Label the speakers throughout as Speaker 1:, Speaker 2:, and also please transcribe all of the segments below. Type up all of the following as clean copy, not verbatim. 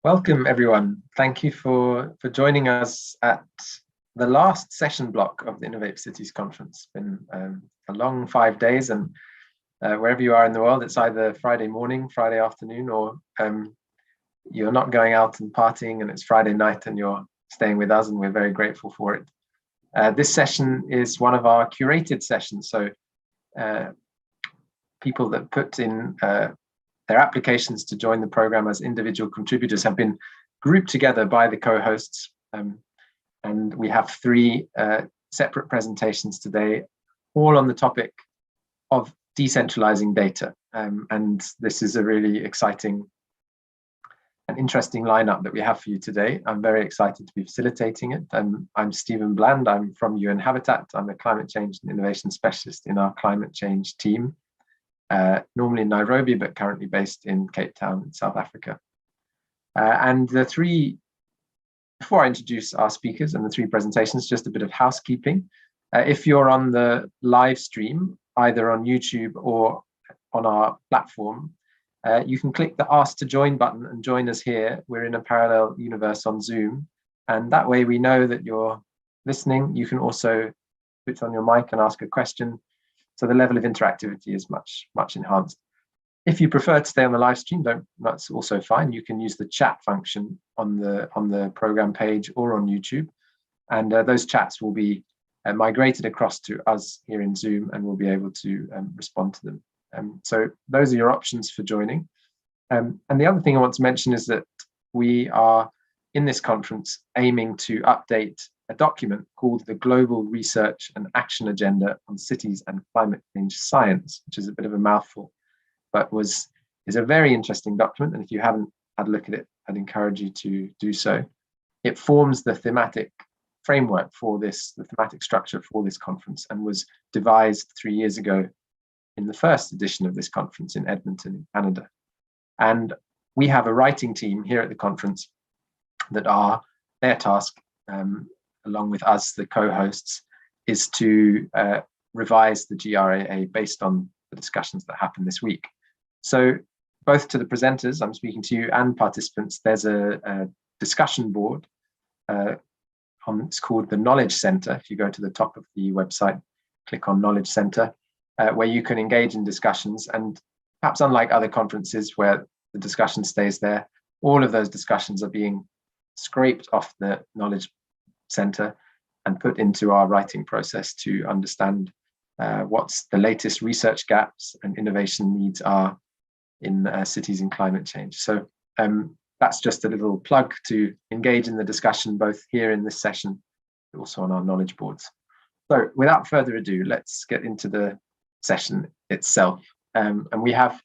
Speaker 1: Welcome, everyone. Thank you for joining us at the last session block of the Innovate Cities Conference. It's been a long 5 days, and wherever you are in the world, it's either Friday morning, Friday afternoon, or you're not going out and partying and it's Friday night and you're staying with us, and we're very grateful for it. This session is one of our curated sessions, so people that put in their applications to join the program as individual contributors have been grouped together by the co-hosts, and we have three separate presentations today, all on the topic of decentralizing data. And this is a really exciting and interesting lineup that we have for you today. I'm very excited to be facilitating it. I'm Stephen Bland. I'm from UN Habitat. I'm a climate change and innovation specialist in our climate change team. Normally in Nairobi, but currently based in Cape Town in South Africa. And before I introduce our speakers and the three presentations, just a bit of housekeeping. If you're on the live stream, either on YouTube or on our platform, you can click the Ask to Join button and join us here. We're in a parallel universe on Zoom. And that way we know that you're listening. You can also switch on your mic and ask a question. So the level of interactivity is much enhanced. If you prefer to stay on the live stream, that's also fine. You can use the chat function on the program page or on YouTube, and those chats will be migrated across to us here in Zoom, and we'll be able to respond to them. So those are your options for joining. And the other thing I want to mention is that we are in this conference aiming to update a document called the Global Research and Action Agenda on Cities and Climate Change Science, which is a bit of a mouthful, but is a very interesting document. And if you haven't had a look at it, I'd encourage you to do so. It forms the thematic framework for this, the thematic structure for this conference, and was devised 3 years ago in the first edition of this conference in Edmonton, in Canada. And we have a writing team here at the conference that their task, along with us, the co-hosts, is to revise the GRAA based on the discussions that happened this week. So both to the presenters, I'm speaking to you, and participants, there's a discussion board. It's called the Knowledge Center. If you go to the top of the website, click on Knowledge Center, where you can engage in discussions. And perhaps unlike other conferences where the discussion stays there, all of those discussions are being scraped off the Knowledge Center and put into our writing process to understand what's the latest research gaps and innovation needs are in cities and climate change. So that's just a little plug to engage in the discussion, both here in this session, but also on our knowledge boards. So without further ado, let's get into the session itself. And we have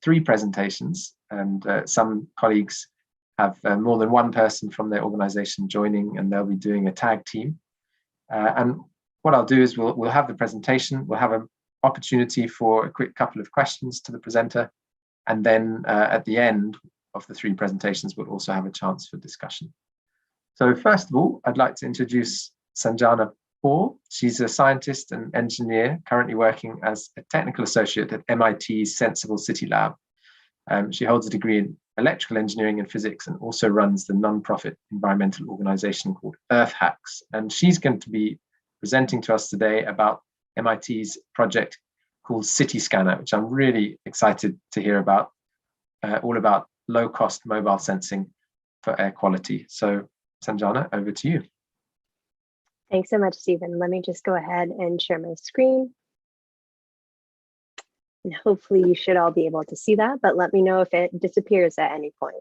Speaker 1: three presentations, and some colleagues have more than one person from their organization joining, and they'll be doing a tag team. And what I'll do is we'll have the presentation, we'll have an opportunity for a quick couple of questions to the presenter, and then at the end of the three presentations, we'll also have a chance for discussion. So first of all, I'd like to introduce Sanjana Paul. She's a scientist and engineer currently working as a technical associate at MIT's Sensible City Lab. She holds a degree in electrical engineering and physics, and also runs the non-profit environmental organization called Earth Hacks. And she's going to be presenting to us today about MIT's project called City Scanner, which I'm really excited to hear about, all about low-cost mobile sensing for air quality. So Sanjana, over to you.
Speaker 2: Thanks so much, Stephen. Let me just go ahead and share my screen. And hopefully you should all be able to see that, but let me know if it disappears at any point.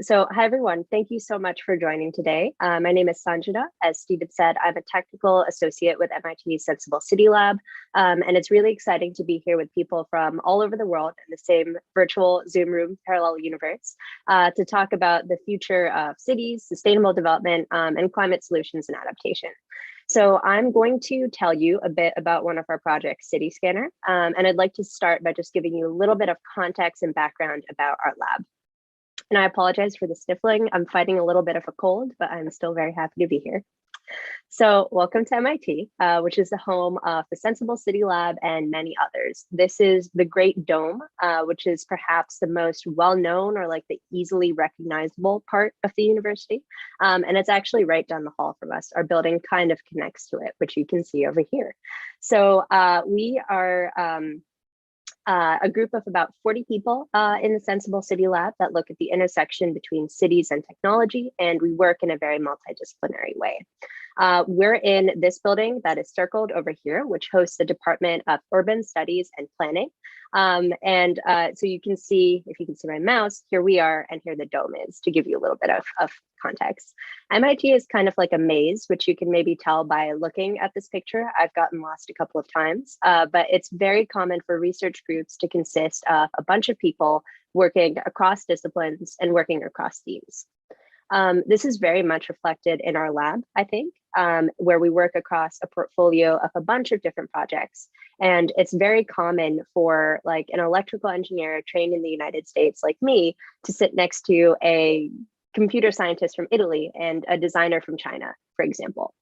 Speaker 2: So hi, everyone. Thank you so much for joining today. My name is Sanjana. As Stephen said, I'm a technical associate with MIT's Sensible City Lab. And it's really exciting to be here with people from all over the world in the same virtual Zoom room parallel universe to talk about the future of cities, sustainable development, and climate solutions and adaptation. So I'm going to tell you a bit about one of our projects, City Scanner. And I'd like to start by just giving you a little bit of context and background about our lab. And I apologize for the sniffling. I'm fighting a little bit of a cold, but I'm still very happy to be here. So welcome to MIT, which is the home of the Sensible City Lab and many others. This is the Great Dome, which is perhaps the most well-known or like the easily recognizable part of the university. And it's actually right down the hall from us. Our building kind of connects to it, which you can see over here. So we are a group of about 40 people in the Sensible City Lab that look at the intersection between cities and technology, and we work in a very multidisciplinary way. We're in this building that is circled over here, which hosts the Department of Urban Studies and Planning. So you can see, if you can see my mouse, here we are, and here the dome is, to give you a little bit of context. MIT is kind of like a maze, which you can maybe tell by looking at this picture. I've gotten lost a couple of times, but it's very common for research groups to consist of a bunch of people working across disciplines and working across themes. This is very much reflected in our lab, I think, where we work across a portfolio of a bunch of different projects. And it's very common for like an electrical engineer trained in the United States like me to sit next to a computer scientist from Italy and a designer from China, for example.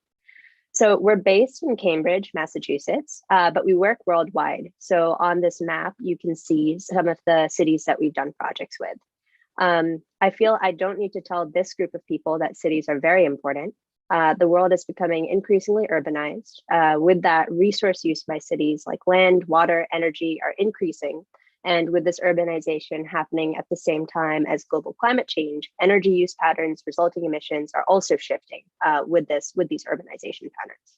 Speaker 2: So we're based in Cambridge, Massachusetts, but we work worldwide. So on this map, you can see some of the cities that we've done projects with. I feel I don't need to tell this group of people that cities are very important. The world is becoming increasingly urbanized. With that, resource use by cities like land, water, energy are increasing. And with this urbanization happening at the same time as global climate change, energy use patterns, resulting emissions are also shifting with these urbanization patterns.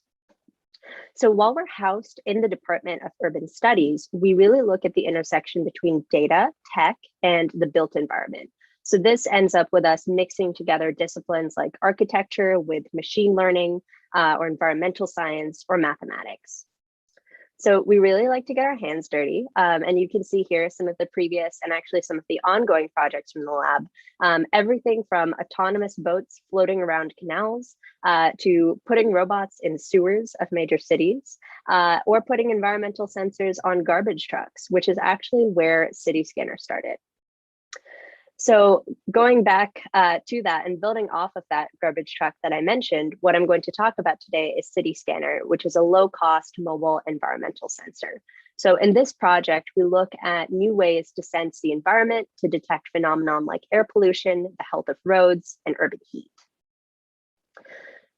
Speaker 2: So while we're housed in the Department of Urban Studies, we really look at the intersection between data, tech, and the built environment. So this ends up with us mixing together disciplines like architecture with machine learning or environmental science or mathematics. So we really like to get our hands dirty. And you can see here some of the previous and actually some of the ongoing projects from the lab. Everything from autonomous boats floating around canals to putting robots in sewers of major cities or putting environmental sensors on garbage trucks, which is actually where City Scanner started. So going back to that and building off of that garbage truck that I mentioned, what I'm going to talk about today is City Scanner, which is a low-cost mobile environmental sensor. So in this project, we look at new ways to sense the environment to detect phenomenon like air pollution, the health of roads, and urban heat.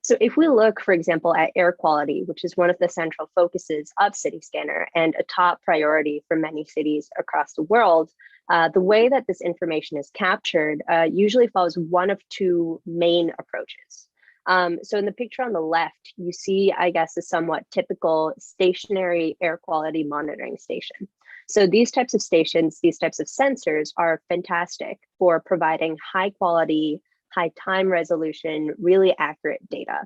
Speaker 2: So if we look, for example, at air quality, which is one of the central focuses of City Scanner and a top priority for many cities across the world, the way that this information is captured usually follows one of two main approaches. So in the picture on the left, you see, I guess, a somewhat typical stationary air quality monitoring station. So these types of stations, these types of sensors are fantastic for providing high quality, high time resolution, really accurate data.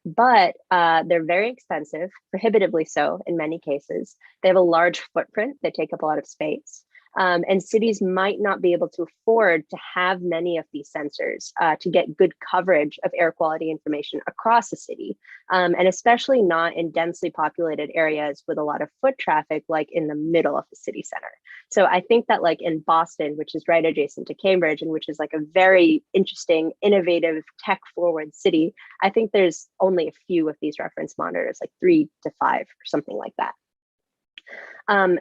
Speaker 2: But they're very expensive, prohibitively so in many cases. They have a large footprint, they take up a lot of space. And cities might not be able to afford to have many of these sensors to get good coverage of air quality information across the city, and especially not in densely populated areas with a lot of foot traffic, like in the middle of the city center. So I think that like in Boston, which is right adjacent to Cambridge, and which is like a very interesting, innovative, tech-forward city, I think there's only a few of these reference monitors, like 3 to 5 or something like that.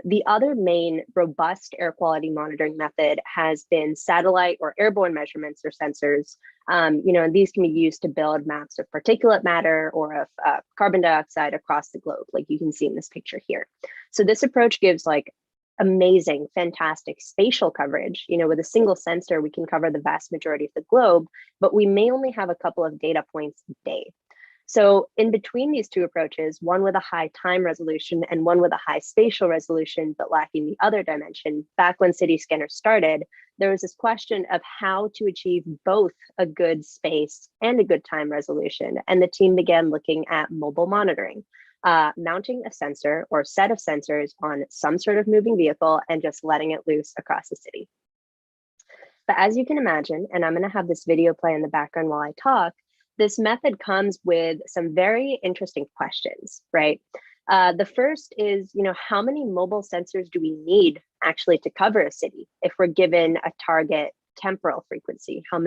Speaker 2: The other main robust air quality monitoring method has been satellite or airborne measurements or sensors. And these can be used to build maps of particulate matter or of carbon dioxide across the globe, like you can see in this picture here. So this approach gives like amazing, fantastic spatial coverage. With a single sensor, we can cover the vast majority of the globe, but we may only have a couple of data points a day. So in between these two approaches, one with a high time resolution and one with a high spatial resolution, but lacking the other dimension, back when City Scanner started, there was this question of how to achieve both a good space and a good time resolution. And the team began looking at mobile monitoring, mounting a sensor or set of sensors on some sort of moving vehicle and just letting it loose across the city. But as you can imagine, and I'm going to have this video play in the background while I talk, this method comes with some very interesting questions, right? The first is, how many mobile sensors do we need actually to cover a city if we're given a target temporal frequency, how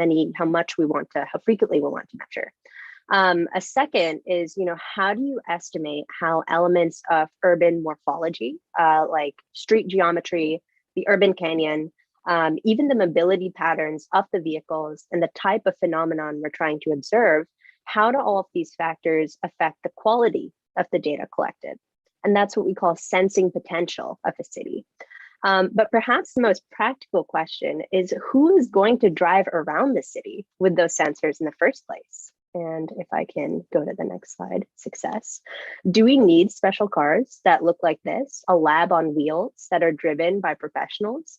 Speaker 2: frequently we want to measure? A second is, how do you estimate how elements of urban morphology, like street geometry, the urban canyon, even the mobility patterns of the vehicles and the type of phenomenon we're trying to observe, how do all of these factors affect the quality of the data collected? And that's what we call sensing potential of a city. But perhaps the most practical question is, who is going to drive around the city with those sensors in the first place? And if I can go to the next slide, success. Do we need special cars that look like this, a lab on wheels that are driven by professionals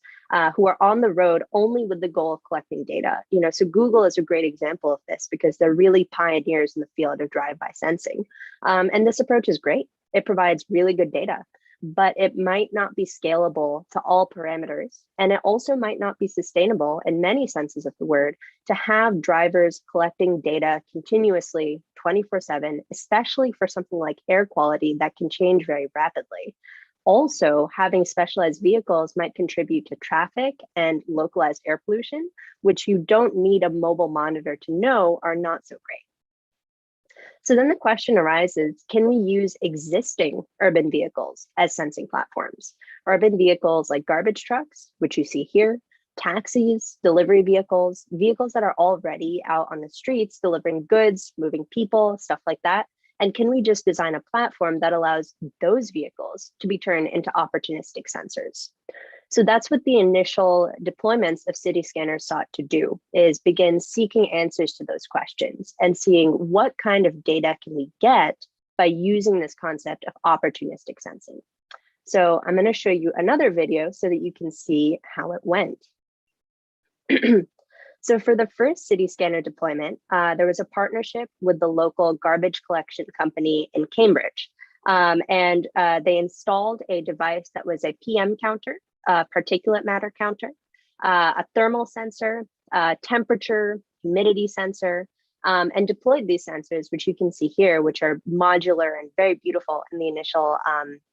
Speaker 2: who are on the road only with the goal of collecting data? So Google is a great example of this because they're really pioneers in the field of drive-by sensing. And this approach is great. It provides really good data, but it might not be scalable to all parameters. And it also might not be sustainable in many senses of the word to have drivers collecting data continuously 24/7, especially for something like air quality that can change very rapidly. Also, having specialized vehicles might contribute to traffic and localized air pollution, which you don't need a mobile monitor to know are not so great. So then the question arises, can we use existing urban vehicles as sensing platforms? Urban vehicles like garbage trucks, which you see here, taxis, delivery vehicles, vehicles that are already out on the streets delivering goods, moving people, stuff like that. And can we just design a platform that allows those vehicles to be turned into opportunistic sensors? So that's what the initial deployments of city scanners sought to do, is begin seeking answers to those questions and seeing what kind of data can we get by using this concept of opportunistic sensing. So I'm going to show you another video so that you can see how it went. So for the first city scanner deployment, there was a partnership with the local garbage collection company in Cambridge. And they installed a device that was a PM counter, a particulate matter counter, a thermal sensor, temperature, humidity sensor, and deployed these sensors, which you can see here, which are modular and very beautiful in the initial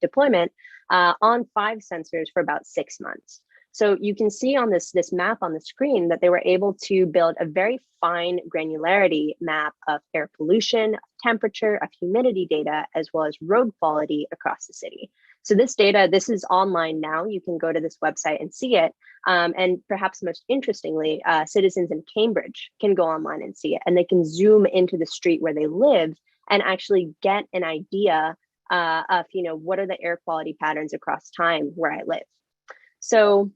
Speaker 2: deployment, on 5 sensors for about 6 months. So you can see on this map on the screen that they were able to build a very fine granularity map of air pollution, of temperature, of humidity data, as well as road quality across the city. So this data, this is online now. You can go to this website and see it. And perhaps most interestingly, citizens in Cambridge can go online and see it, and they can zoom into the street where they live and actually get an idea of, what are the air quality patterns across time where I live. So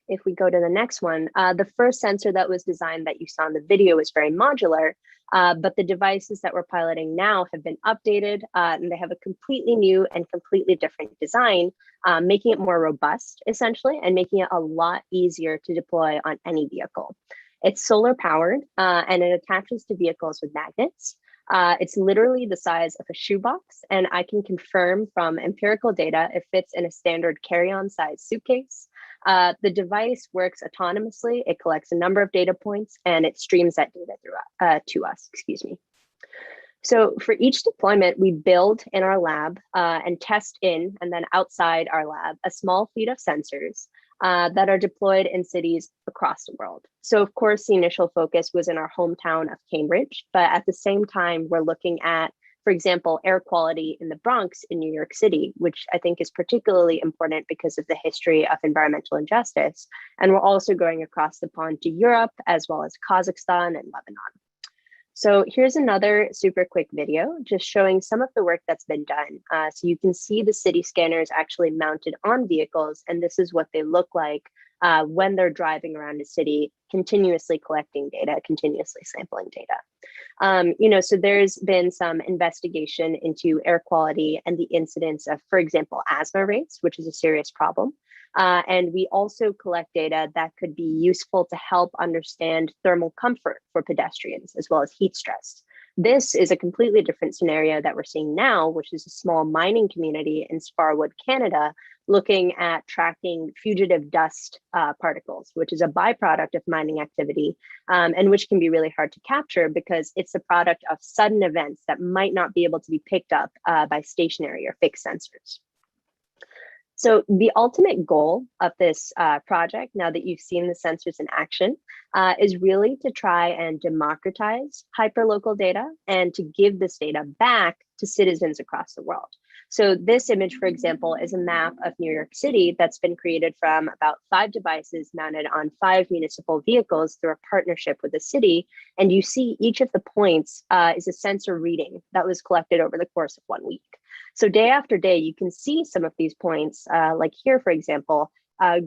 Speaker 2: if we go to the next one, the first sensor that was designed that you saw in the video is very modular, but the devices that we're piloting now have been updated and they have a completely new and completely different design, making it more robust essentially and making it a lot easier to deploy on any vehicle. It's solar powered and it attaches to vehicles with magnets. It's literally the size of a shoebox, and I can confirm from empirical data it fits in a standard carry-on size suitcase. The device works autonomously. It collects a number of data points and it streams that data through, to us, excuse me. So for each deployment, we build in our lab and test in and then outside our lab a small fleet of sensors that are deployed in cities across the world. So of course, the initial focus was in our hometown of Cambridge, but at the same time, we're looking at, for example, air quality in the Bronx in New York City, which I think is particularly important because of the history of environmental injustice. And we're also going across the pond to Europe, as well as Kazakhstan and Lebanon. So here's another super quick video just showing some of the work that's been done. So you can see the city scanners actually mounted on vehicles, and this is what they look like when they're driving around a city, continuously collecting data, continuously sampling data. So there's been some investigation into air quality and the incidence of, for example, asthma rates, which is a serious problem. And we also collect data that could be useful to help understand thermal comfort for pedestrians, as well as heat stress. This is a completely different scenario that we're seeing now, which is a small mining community in Sparwood, Canada, looking at tracking fugitive dust particles, which is a byproduct of mining activity, and which can be really hard to capture because it's a product of sudden events that might not be able to be picked up by stationary or fixed sensors. So the ultimate goal of this project, now that you've seen the sensors in action, is really to try and democratize hyperlocal data and to give this data back to citizens across the world. So this image, for example, is a map of New York City that's been created from about 5 devices mounted on 5 municipal vehicles through a partnership with the city. And you see each of the points is a sensor reading that was collected over the course of 1 week. So day after day, you can see some of these points, like here, for example,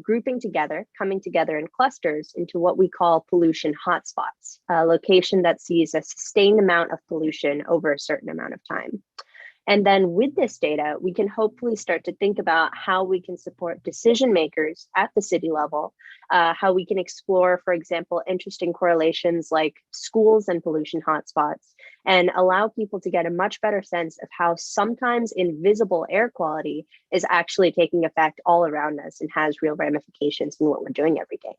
Speaker 2: grouping together, coming together in clusters into what we call pollution hotspots, a location that sees a sustained amount of pollution over a certain amount of time. And then with this data, we can hopefully start to think about how we can support decision makers at the city level, how we can explore, for example, interesting correlations like schools and pollution hotspots, and allow people to get a much better sense of how sometimes invisible air quality is actually taking effect all around us and has real ramifications in what we're doing every day.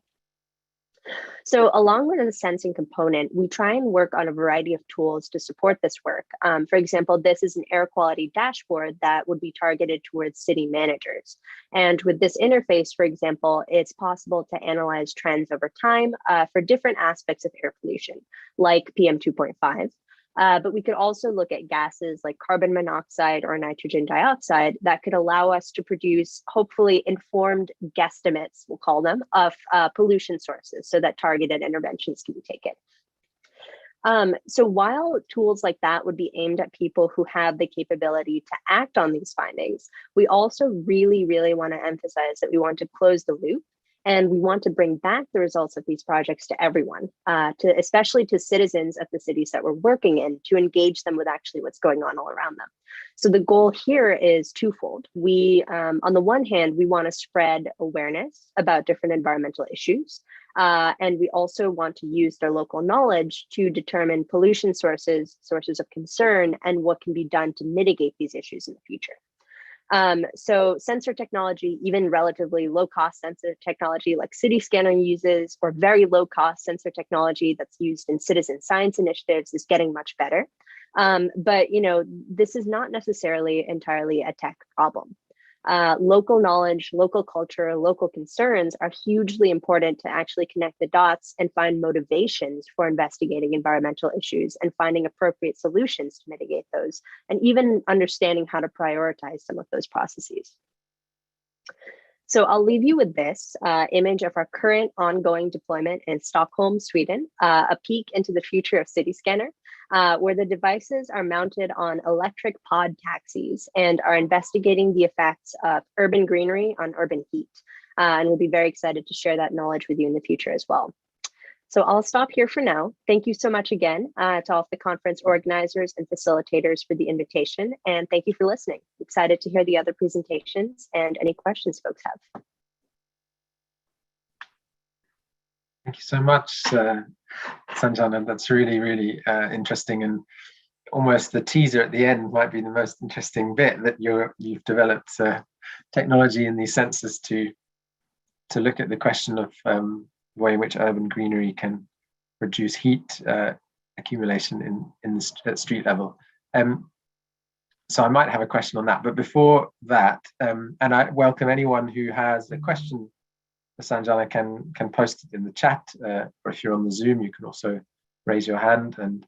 Speaker 2: So along with the sensing component, we try and work on a variety of tools to support this work. For example, this is an air quality dashboard that would be targeted towards city managers. And with this interface, for example, it's possible to analyze trends over time for different aspects of air pollution, like PM 2.5. But we could also look at gases like carbon monoxide or nitrogen dioxide that could allow us to produce hopefully informed guesstimates, we'll call them, of pollution sources so that targeted interventions can be taken. So while tools like that would be aimed at people who have the capability to act on these findings, we also really, really want to emphasize that we want to close the loop. And we want to bring back the results of these projects to everyone, especially to citizens of the cities that we're working in, to engage them with actually what's going on all around them. So the goal here is twofold. We, on the one hand, we want to spread awareness about different environmental issues. And we also want to use their local knowledge to determine pollution sources of concern, and what can be done to mitigate these issues in the future. So sensor technology, even relatively low cost sensor technology like City Scanner uses, or very low cost sensor technology that's used in citizen science initiatives, is getting much better. But this is not necessarily entirely a tech problem. Local knowledge, local culture, local concerns are hugely important to actually connect the dots and find motivations for investigating environmental issues and finding appropriate solutions to mitigate those, and even understanding how to prioritize some of those processes. So I'll leave you with this image of our current ongoing deployment in Stockholm, Sweden, a peek into the future of City Scanner, where the devices are mounted on electric pod taxis and are investigating the effects of urban greenery on urban heat. And we'll be very excited to share that knowledge with you in the future as well. So I'll stop here for now. Thank you so much again to all of the conference organizers and facilitators for the invitation. And thank you for listening. Excited to hear the other presentations and any questions folks have.
Speaker 1: Thank you so much, Sanjana. That's really, really interesting, and almost the teaser at the end might be the most interesting bit, that you've developed technology in these sensors to look at the question of the way in which urban greenery can reduce heat accumulation at street level. So I might have a question on that, but before that, and I welcome anyone who has a question. Sanjana can post it in the chat, or if you're on the Zoom, you can also raise your hand and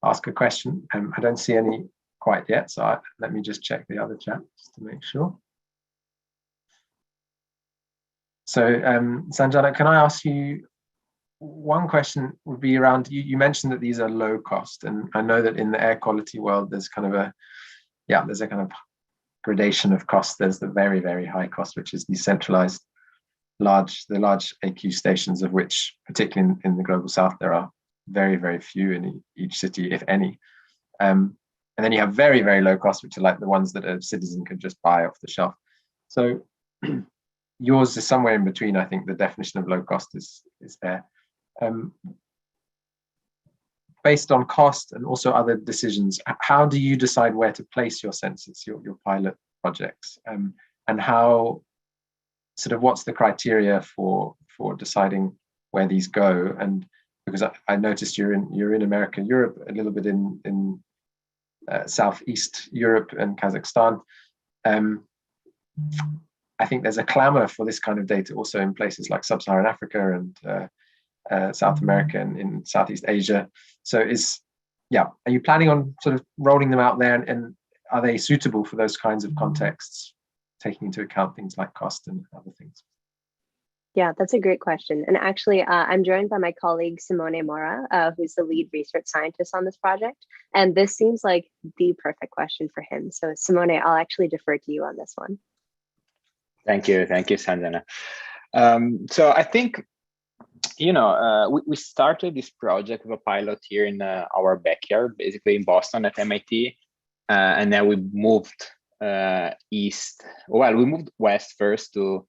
Speaker 1: ask a question. I don't see any quite yet, so let me just check the other chat just to make sure. So Sanjana, can I ask you one question? Would be around, you mentioned that these are low cost, and I know that in the air quality world there's kind of a gradation of cost. There's the very, very high cost, which is decentralized. The large AQ stations, of which, particularly in the global south, there are very, very few in each city, if any. And then you have very, very low cost, which are like the ones that a citizen can just buy off the shelf. So yours is somewhere in between. I think the definition of low cost is there. Based on cost and also other decisions, how do you decide where to place your sensors, your pilot projects, and how? Sort of what's the criteria for deciding where these go? And because I noticed you're in America, Europe, a little bit in Southeast Europe and Kazakhstan. I think there's a clamor for this kind of data also in places like Sub-Saharan Africa and South America and in Southeast Asia. So are you planning on sort of rolling them out there, and are they suitable for those kinds of contexts, taking into account things like cost and other things?
Speaker 2: Yeah, that's a great question. And actually, I'm joined by my colleague, Simone Mora, who's the lead research scientist on this project. And this seems like the perfect question for him. So Simone, I'll actually defer to you on this one.
Speaker 3: Thank you, Sanjana. So I think, we started this project with a pilot here in our backyard, basically in Boston at MIT. And then we moved east. Well, we moved west first to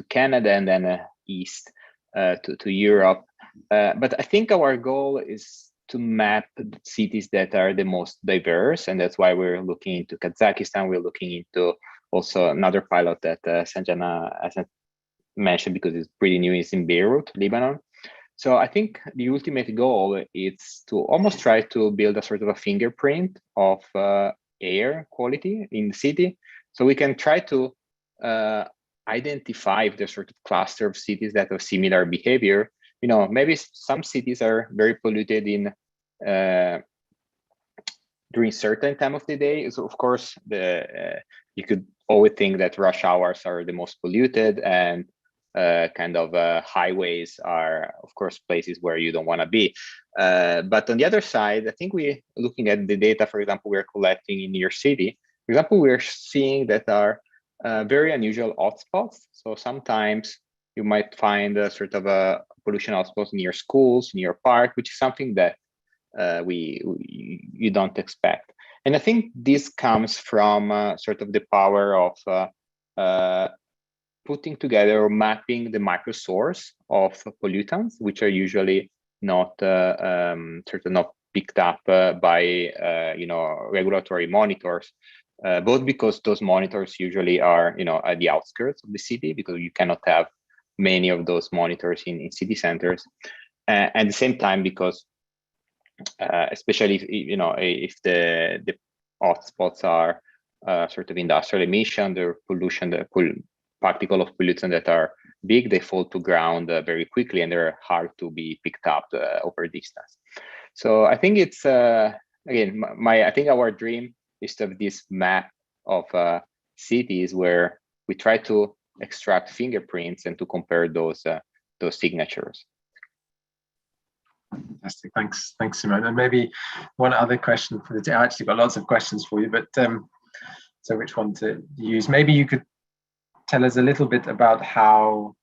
Speaker 3: Canada, and then east to Europe. But I think our goal is to map the cities that are the most diverse, and that's why we're looking into Kazakhstan. We're looking into also another pilot that Sanjana hasn't mentioned because it's pretty new, is in Beirut, Lebanon. So I think the ultimate goal is to almost try to build a sort of a fingerprint of air quality in the city. So we can try to identify if there's sort of cluster of cities that have similar behavior. Maybe some cities are very polluted in during certain time of the day. So of course, you could always think that rush hours are the most polluted, and highways are, of course, places where you don't want to be. But on the other side, I think we're looking at the data, for example, we're collecting in your city. For example, we're seeing that are very unusual hotspots. So sometimes you might find a sort of a pollution hotspots near schools, near park, which is something that you don't expect. And I think this comes from sort of the power of putting together or mapping the micro source of pollutants, which are usually not not picked up by regulatory monitors. Both because those monitors usually are, at the outskirts of the city, because you cannot have many of those monitors in city centers. At the same time, because especially if the hotspots are sort of industrial emission, the pollution, the particle of pollutant that are big, they fall to ground very quickly, and they're hard to be picked up over distance. So I think it's again, I think our dream is to have this map of cities where we try to extract fingerprints and to compare those signatures.
Speaker 1: Fantastic, thanks, Simone. And maybe one other question for the day. I actually got lots of questions for you, but so which one to use? Maybe you could tell us a little bit about how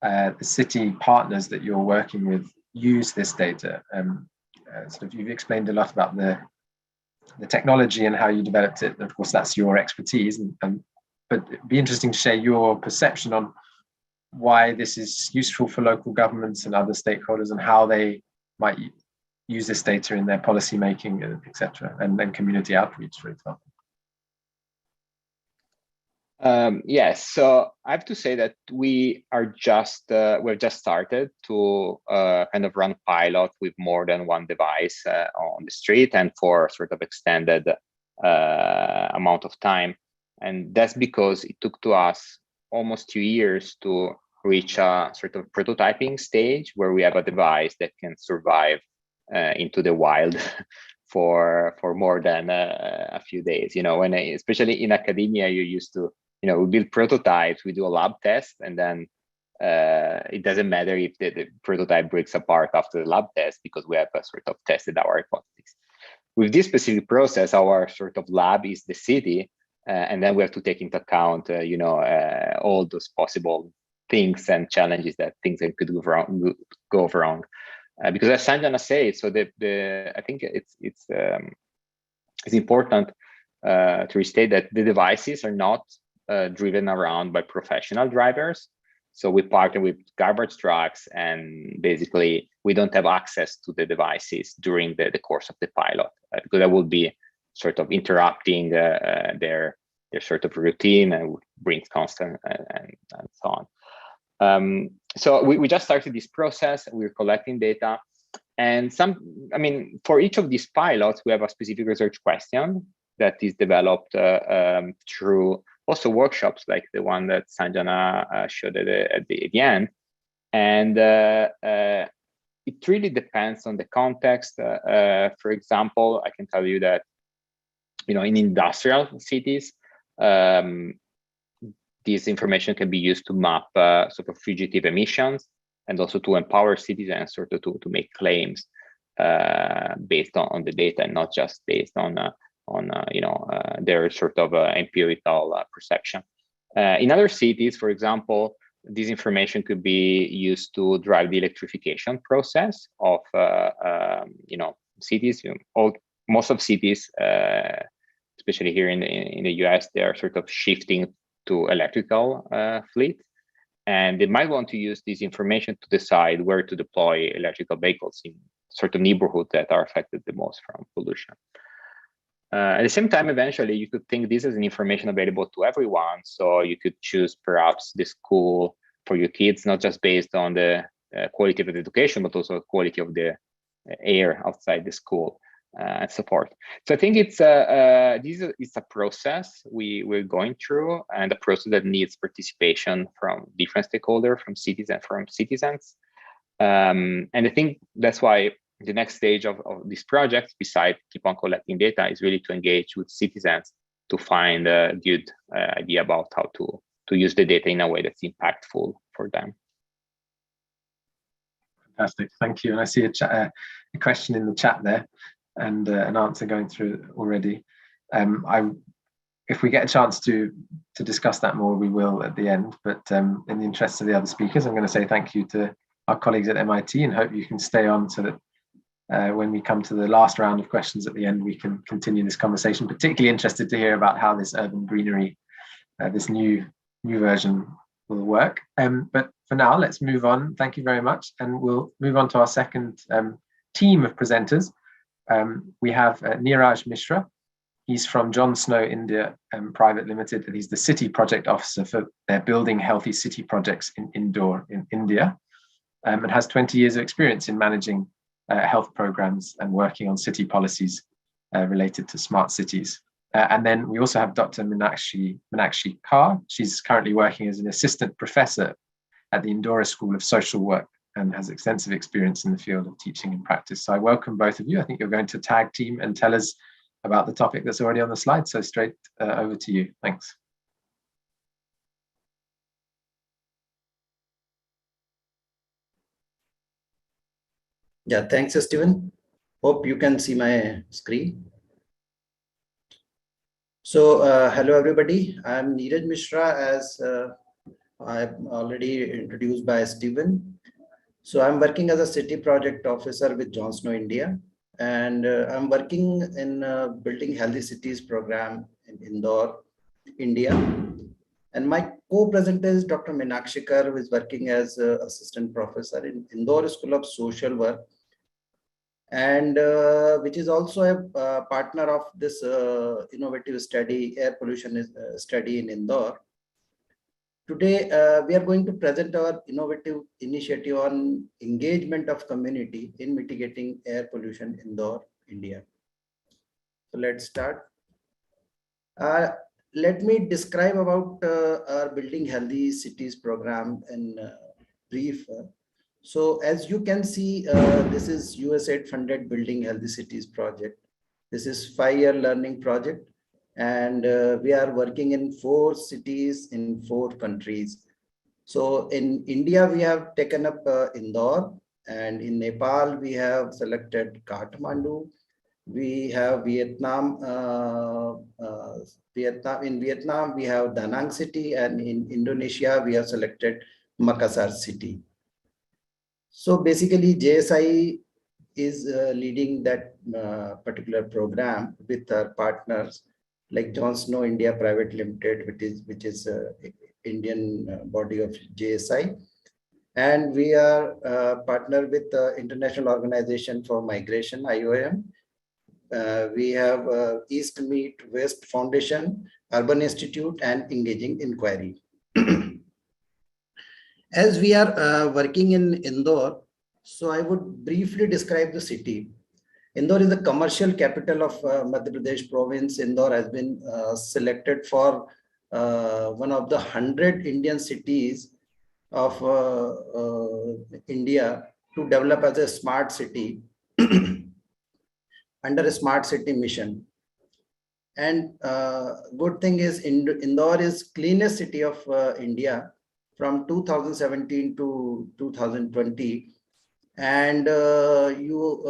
Speaker 1: the city partners that you're working with use this data. You've explained a lot about the technology and how you developed it. And of course, that's your expertise. But it'd be interesting to share your perception on why this is useful for local governments and other stakeholders, and how they might use this data in their policy making, etc., and then community outreach, for example.
Speaker 3: Yes, so I have to say that we've just started to kind of run pilot with more than one device on the street, and for sort of extended amount of time. And that's because it took to us almost 2 years to reach a sort of prototyping stage where we have a device that can survive into the wild for more than a few days. Especially in academia, you used to, we build prototypes, we do a lab test, and then it doesn't matter if the prototype breaks apart after the lab test, because we have sort of tested our hypothesis. With this specific process, our sort of lab is the city, and then we have to take into account, all those possible things and challenges that things that could go wrong. Because as Sanjana said, so I think it's important to restate that the devices are not driven around by professional drivers. So we partner with garbage trucks, and basically we don't have access to the devices during the course of the pilot, because that would be sort of interrupting their sort of routine and brings constant and so on. So we just started this process. We're collecting data, and for each of these pilots, we have a specific research question that is developed through also workshops like the one that Sanjana showed at the end. And it really depends on the context. For example, I can tell you that, in industrial cities, this information can be used to map sort of fugitive emissions, and also to empower citizens sort of to make claims based on the data, and not just based on their sort of empirical perception. In other cities, for example, this information could be used to drive the electrification process of cities. Most of cities, especially here in the US, they are sort of shifting to electrical fleet, and they might want to use this information to decide where to deploy electrical vehicles in certain neighborhoods that are affected the most from pollution. At the same time, eventually, you could think this is an information available to everyone. So you could choose perhaps the school for your kids, not just based on the quality of the education, but also quality of the air outside the school and so forth. So I think it's a process we're going through, and a process that needs participation from different stakeholders, from cities and from citizens. And I think that's why the next stage of this project, besides keep on collecting data, is really to engage with citizens to find a good idea about how to use the data in a way that's impactful for them.
Speaker 1: Fantastic, thank you. And I see a question in the chat there, and an answer going through already. If we get a chance to discuss that more, we will at the end. But in the interest of the other speakers, I'm going to say thank you to our colleagues at MIT, and hope you can stay on so that when we come to the last round of questions at the end, we can continue this conversation. Particularly interested to hear about how this urban greenery, this new version will work. But for now, let's move on. Thank you very much. And we'll move on to our second team of presenters. We have Neeraj Mishra. He's from John Snow India Private Limited, and he's the city project officer for their Building Healthy City projects in Indore in India, and has 20 years of experience in managing health programs and working on city policies related to smart cities. And then we also have Dr. Meenakshi Kar. She's currently working as an assistant professor at the Indore School of Social Work and has extensive experience in the field of teaching and practice. So I welcome both of you. I think you're going to tag team and tell us about the topic that's already on the slide. So straight over to you. Thanks.
Speaker 4: Yeah, thanks, Stephen. Hope you can see my screen. So, hello, everybody. I'm Neeraj Mishra, as I'm already introduced by Stephen. So I'm working as a city project officer with John Snow India, and I'm working in Building Healthy Cities program in Indore, India. And my co-presenter is Dr. Meenakshi Kar, who is working as assistant professor in Indore School of Social Work, and which is also a partner of this innovative study, air pollution study in Indore. Today, we are going to present our innovative initiative on engagement of community in mitigating air pollution in Indore, India. So let's start. Let me describe about our Building Healthy Cities program in brief. So as you can see, this is USAID funded Building Healthy Cities project. This is 5-year learning project. And we are working in 4 cities in 4 countries. So in India, we have taken up Indore, and in Nepal, we have selected Kathmandu. We have Vietnam. In Vietnam, we have Da Nang city, and in Indonesia, we have selected Makassar city. So basically, JSI is leading that particular program with our partners like John Snow India Private Limited, which is Indian body of JSI, and we are partnered with the International Organization for Migration (IOM). We have East Meet West Foundation, Urban Institute, and Engaging Inquiry. As we are working in Indore, so I would briefly describe the city. Indore is the commercial capital of Madhya Pradesh province. Indore has been selected for one of the 100 Indian cities of India to develop as a smart city under a smart city mission. And good thing is Indore is cleanest city of India from 2017 to 2020. And you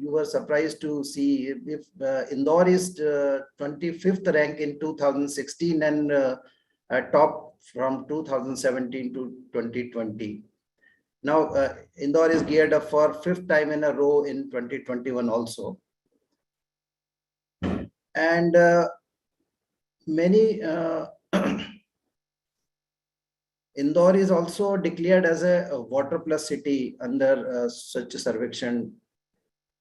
Speaker 4: were surprised to see if Indore is 25th rank in 2016 and top from 2017 to 2020. Now Indore is geared up for 5th time in a row in 2021 also. And many Indore is also declared as a water plus city under Swachh Sarvekshan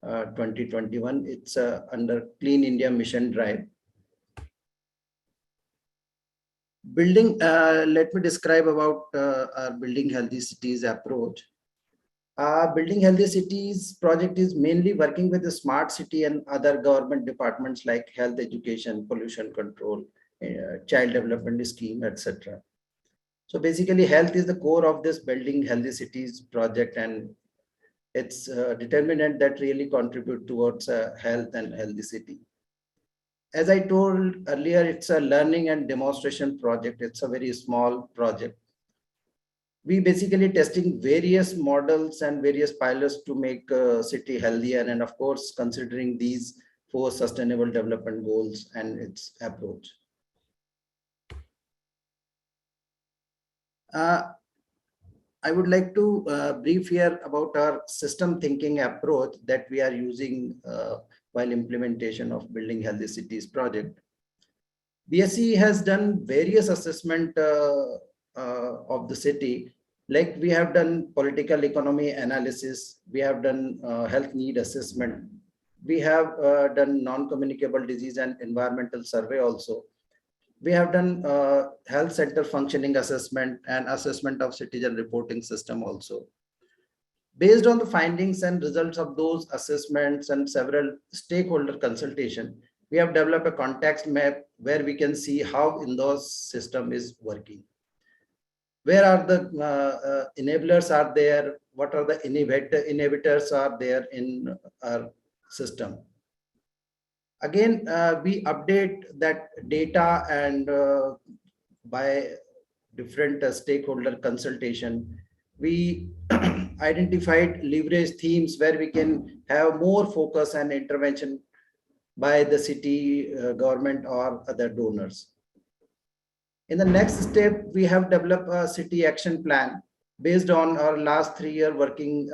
Speaker 4: 2021. It's under Clean India Mission Drive. Building, let me describe about our Building Healthy Cities approach. Building Healthy Cities project is mainly working with the smart city and other government departments like health, education, pollution control, child development scheme, etc. So basically health is the core of this Building Healthy Cities project, and it's a determinant that really contribute towards health and healthy city. As I told earlier, it's a learning and demonstration project. It's a very small project. We basically testing various models and various pilots to make a city healthier, and of course considering these 4 sustainable development goals and its approach. I would like to brief here about our system thinking approach that we are using while implementation of Building Healthy Cities project. BSc has done various assessment of the city. Like we have done political economy analysis, we have done health need assessment, we have done non-communicable disease and environmental survey also. We have done health center functioning assessment and assessment of citizen reporting system also. Based on the findings and results of those assessments and several stakeholder consultation, we have developed a context map where we can see how Indore's system is working. Where are the enablers are there? What are the inhibitors are there in our system? Again, we update that data, and by different stakeholder consultation, we identified leverage themes where we can have more focus and intervention by the city government or other donors. In the next step, we have developed a city action plan based on our last 3-year working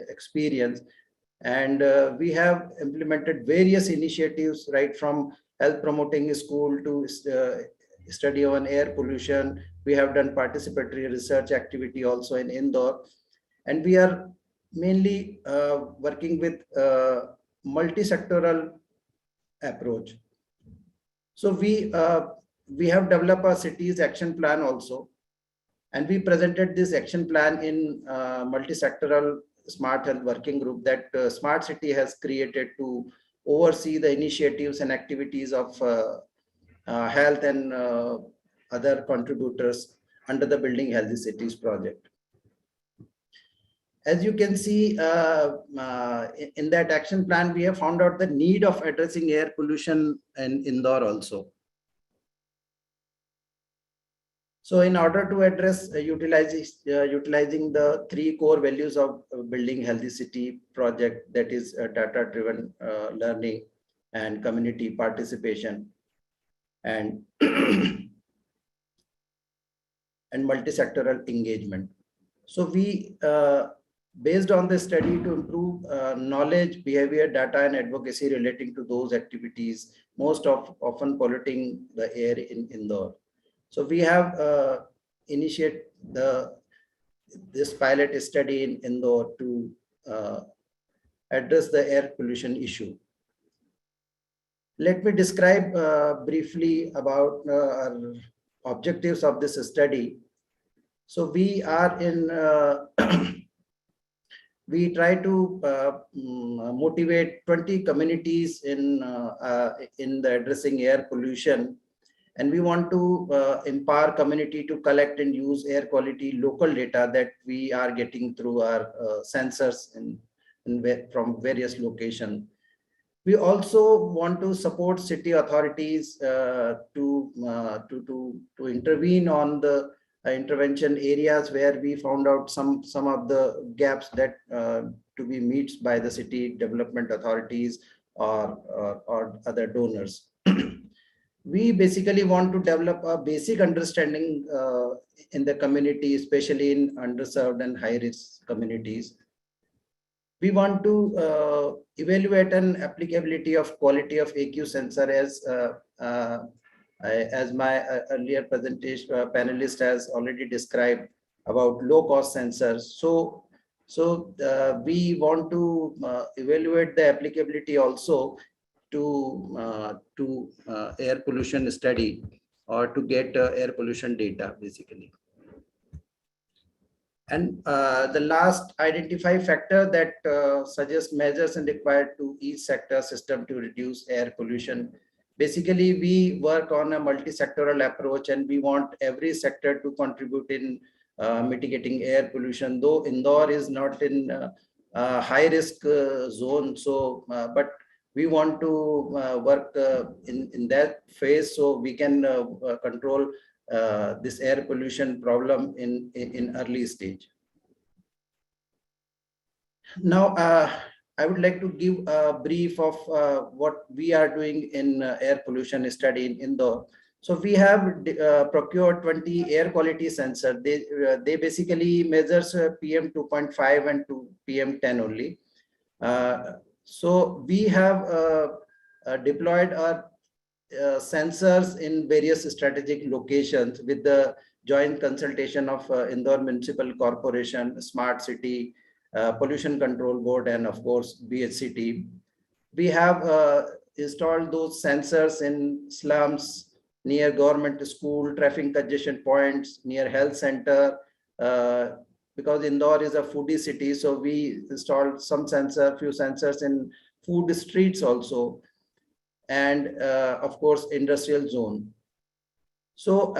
Speaker 4: experience. And we have implemented various initiatives, right from health promoting school to study on air pollution. We have done participatory research activity also in Indore. And we are mainly working with multi-sectoral approach. So we have developed a city's action plan also. And we presented this action plan in multi-sectoral Smart Health Working Group that Smart City has created to oversee the initiatives and activities of health and other contributors under the Building Healthy Cities project. As you can see in that action plan, we have found out the need of addressing air pollution in Indore also. So in order to address utilizing the 3 core values of Building Healthy City project, that is data-driven learning and community participation and and multi-sectoral engagement. So we based on the study to improve knowledge, behavior, data and advocacy relating to those activities most often polluting the air in Indore. So we have initiated this pilot study in Indore to address the air pollution issue. Let me describe briefly about our objectives of this study. So we are in, we try to motivate 20 communities in the addressing air pollution. And we want to empower community to collect and use air quality local data that we are getting through our sensors from various locations. We also want to support city authorities to intervene on the intervention areas where we found out some of the gaps that to be met by the city development authorities or other donors. We basically want to develop a basic understanding in the community, especially in underserved and high-risk communities. We want to evaluate an applicability of quality of AQ sensor as my earlier presentation panelist has already described about low-cost sensors. So we want to evaluate the applicability also to air pollution study or to get air pollution data basically. And the last, identify factor that suggests measures and required to each sector system to reduce air pollution. Basically, we work on a multi-sectoral approach and we want every sector to contribute in mitigating air pollution, though Indore is not in high-risk zone. So, but we want to work in that phase so we can control this air pollution problem in early stage. Now, I would like to give a brief of what we are doing in air pollution study in Indore. So we have procured 20 air quality sensors. They basically measures PM 2.5 and PM 10 only. So we have deployed our sensors in various strategic locations with the joint consultation of Indore Municipal Corporation, Smart City, Pollution Control Board, and of course BHCT. We have installed those sensors in slums, near government school, traffic congestion points, near health center, because Indore is a foodie city. So we installed few sensors in food streets also, and of course industrial zone. So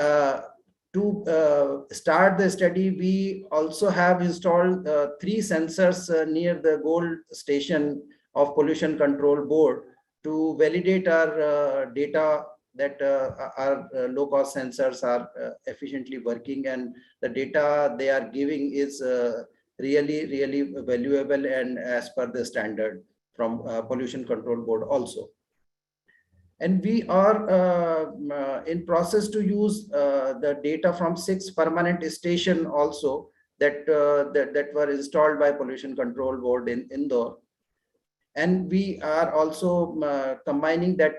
Speaker 4: to start the study, we also have installed 3 sensors near the Gold Station of Pollution Control Board to validate our data that our low-cost sensors are efficiently working, and the data they are giving is really valuable and as per the standard from Pollution Control Board also. And we are in process to use the data from 6 permanent stations also that were installed by Pollution Control Board in Indore. And we are also combining that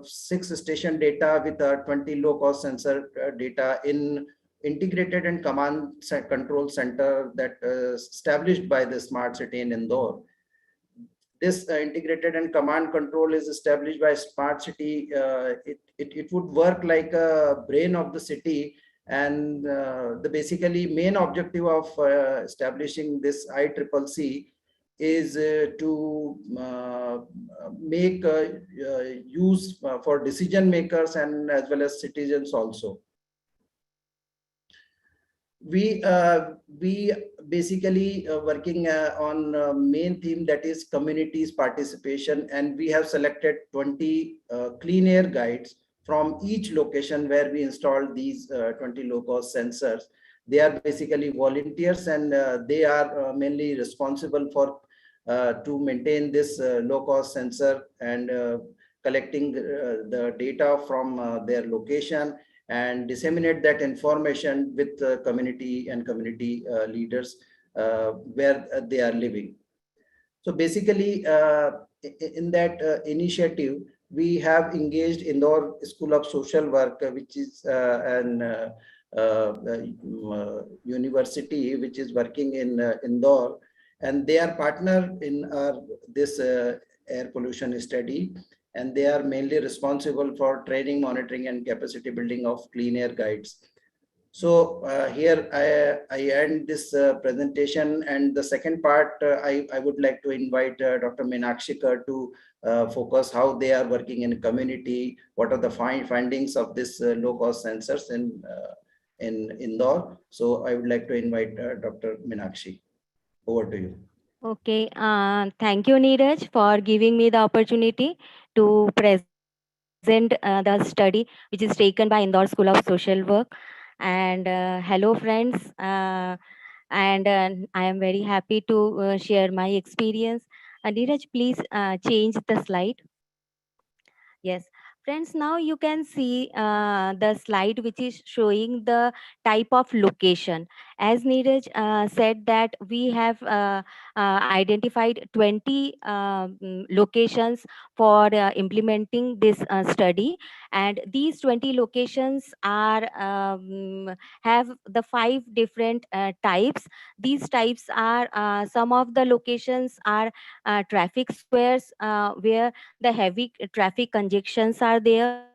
Speaker 4: 6 station data with 20 low-cost sensor data in integrated and command control center that established by the Smart City in Indore. This integrated and command control is established by Smart City. It would work like a brain of the city, and the basically main objective of establishing this ICCC is to make use for decision makers and as well as citizens also. We basically working on main theme, that is communities participation, and we have selected 20 clean air guides from each location where we installed these 20 low-cost sensors. They are basically volunteers, and they are mainly responsible for to maintain this low-cost sensor and collecting the data from their location and disseminate that information with the community and community leaders where they are living. So basically, in that initiative, we have engaged Indore School of Social Work, which is an university which is working in Indore, and they are partner in this air pollution study, and they are mainly responsible for training, monitoring, and capacity building of clean air guides. So here I end this presentation, and the second part I would like to invite Dr. Meenakshi to focus how they are working in community, what are the findings of this low cost sensors in Indore. So I would like to invite Dr. Meenakshi. Over to you.
Speaker 5: Okay, thank you, Neeraj, for giving me the opportunity to present the study which is taken by Indore School of Social Work. And hello, friends. And I am very happy to share my experience. Neeraj, please change the slide. Yes, friends, now you can see the slide which is showing the type of location. As Neeraj said that we have identified 20 locations for implementing this study, and these 20 locations are have the five different types. These types are some of the locations are traffic squares where the heavy traffic congestions are there.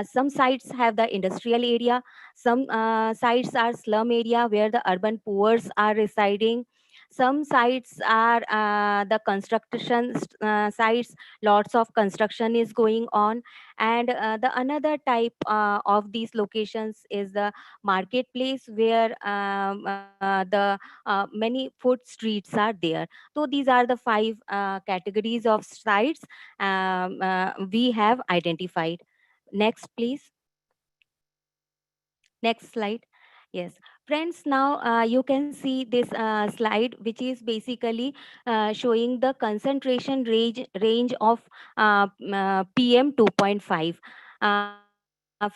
Speaker 5: Some sites have the industrial area. Some sites are slum area where the urban poors are residing. Some sites are the construction sites. Lots of construction is going on. And the another type of these locations is the marketplace where many food streets are there. So these are the five categories of sites we have identified. Next, please. Next slide. Yes. Friends, now you can see this slide, which is basically showing the concentration range of PM 2.5.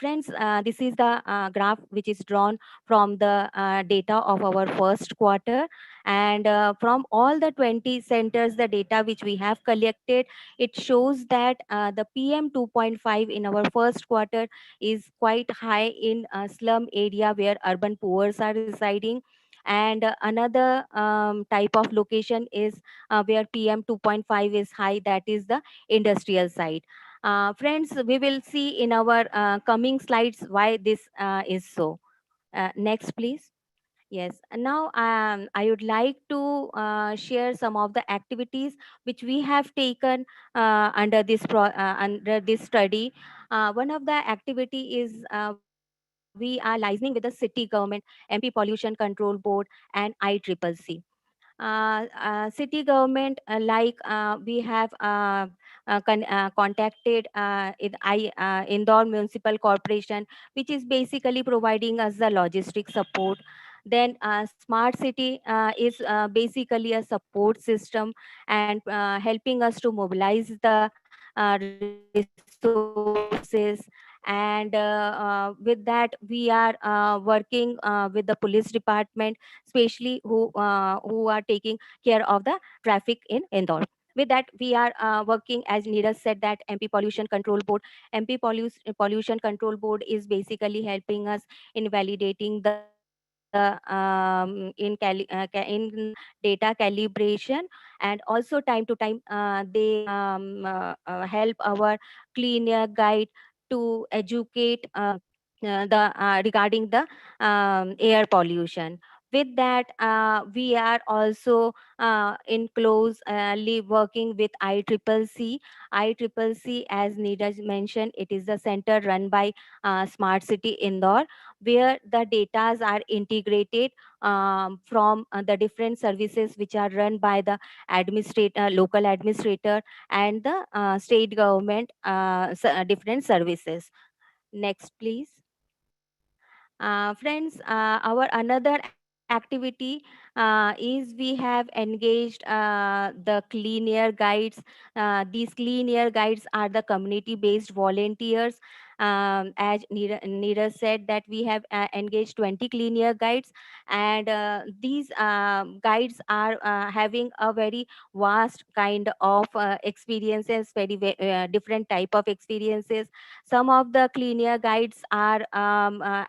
Speaker 5: Friends, this is the graph which is drawn from the data of our first quarter. And from all the 20 centers, the data which we have collected, it shows that the PM 2.5 in our first quarter is quite high in slum area where urban poors are residing. And another type of location is where PM 2.5 is high, that is the industrial side. Friends, we will see in our coming slides why this is so. Next, please. Yes, and now I would like to share some of the activities which we have taken under this study. One of the activity is we are liaising with the city government, MP Pollution Control Board, and ICCC. City government, we have contacted Indore Municipal Corporation, which is basically providing us the logistic support. Then smart city is basically a support system and helping us to mobilize the resources. And with that, we are working with the police department, especially who are taking care of the traffic in Indore. With that, we are working, as Neeraj said, that MP Pollution Control Board. Pollution Control Board is basically helping us in validating the in data calibration. And also time to time they help our clean air guide to educate regarding the air pollution. With that, we are also in closely working with ICCC. ICCC, as Neeraj mentioned, it is the center run by Smart City Indore, where the data are integrated from the different services which are run by the administrator, local administrator, and the state government different services. Next, please. Friends, our another activity is we have engaged the clean air guides. These clean air guides are the community-based volunteers. As Neeraj said, that we have engaged 20 clean air guides, and these guides are having a very vast kind of experiences, different type of experiences. Some of the clean air guides are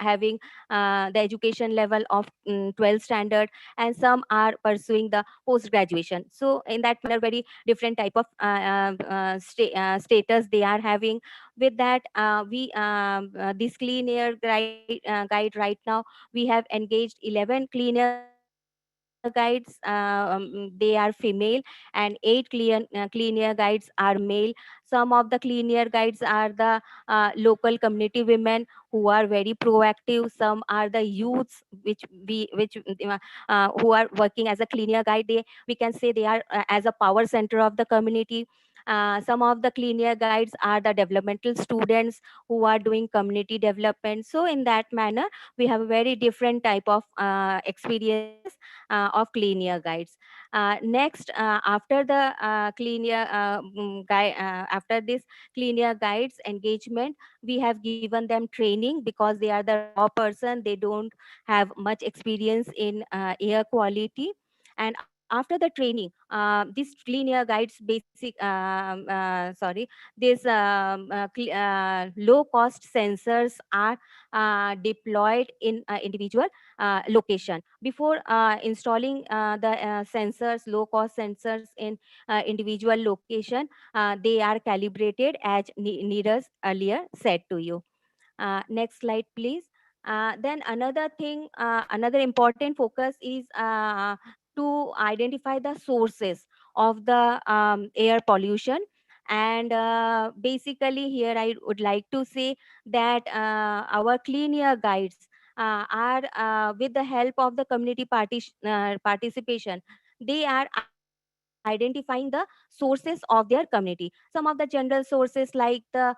Speaker 5: having the education level of 12th standard, and some are pursuing the post graduation. So in that manner, very different type of status they are having. With that, this clean air guide right now, we have engaged 11 clean air guides. They are female, and 8 clean air guides are male. Some of the clean air guides are the local community women who are very proactive. Some are the youths who are working as a clean air guide. We can say they are as a power center of the community. Some of the clean air guides are the developmental students who are doing community development. So in that manner, we have a very different type of experiences of clean air guides. Next, after the after this clean air guides engagement, we have given them training because they are the raw person. They don't have much experience in air quality. And after the training, these clean air guides these low cost sensors are deployed in individual location. Before installing the low cost sensors in individual location, they are calibrated, as Neeraj earlier said to you. Next slide, please. Then another important focus is to identify the sources of the air pollution. And basically, here I would like to say that our clean air guides are, with the help of the community participation, they are identifying the sources of their community. Some of the general sources like the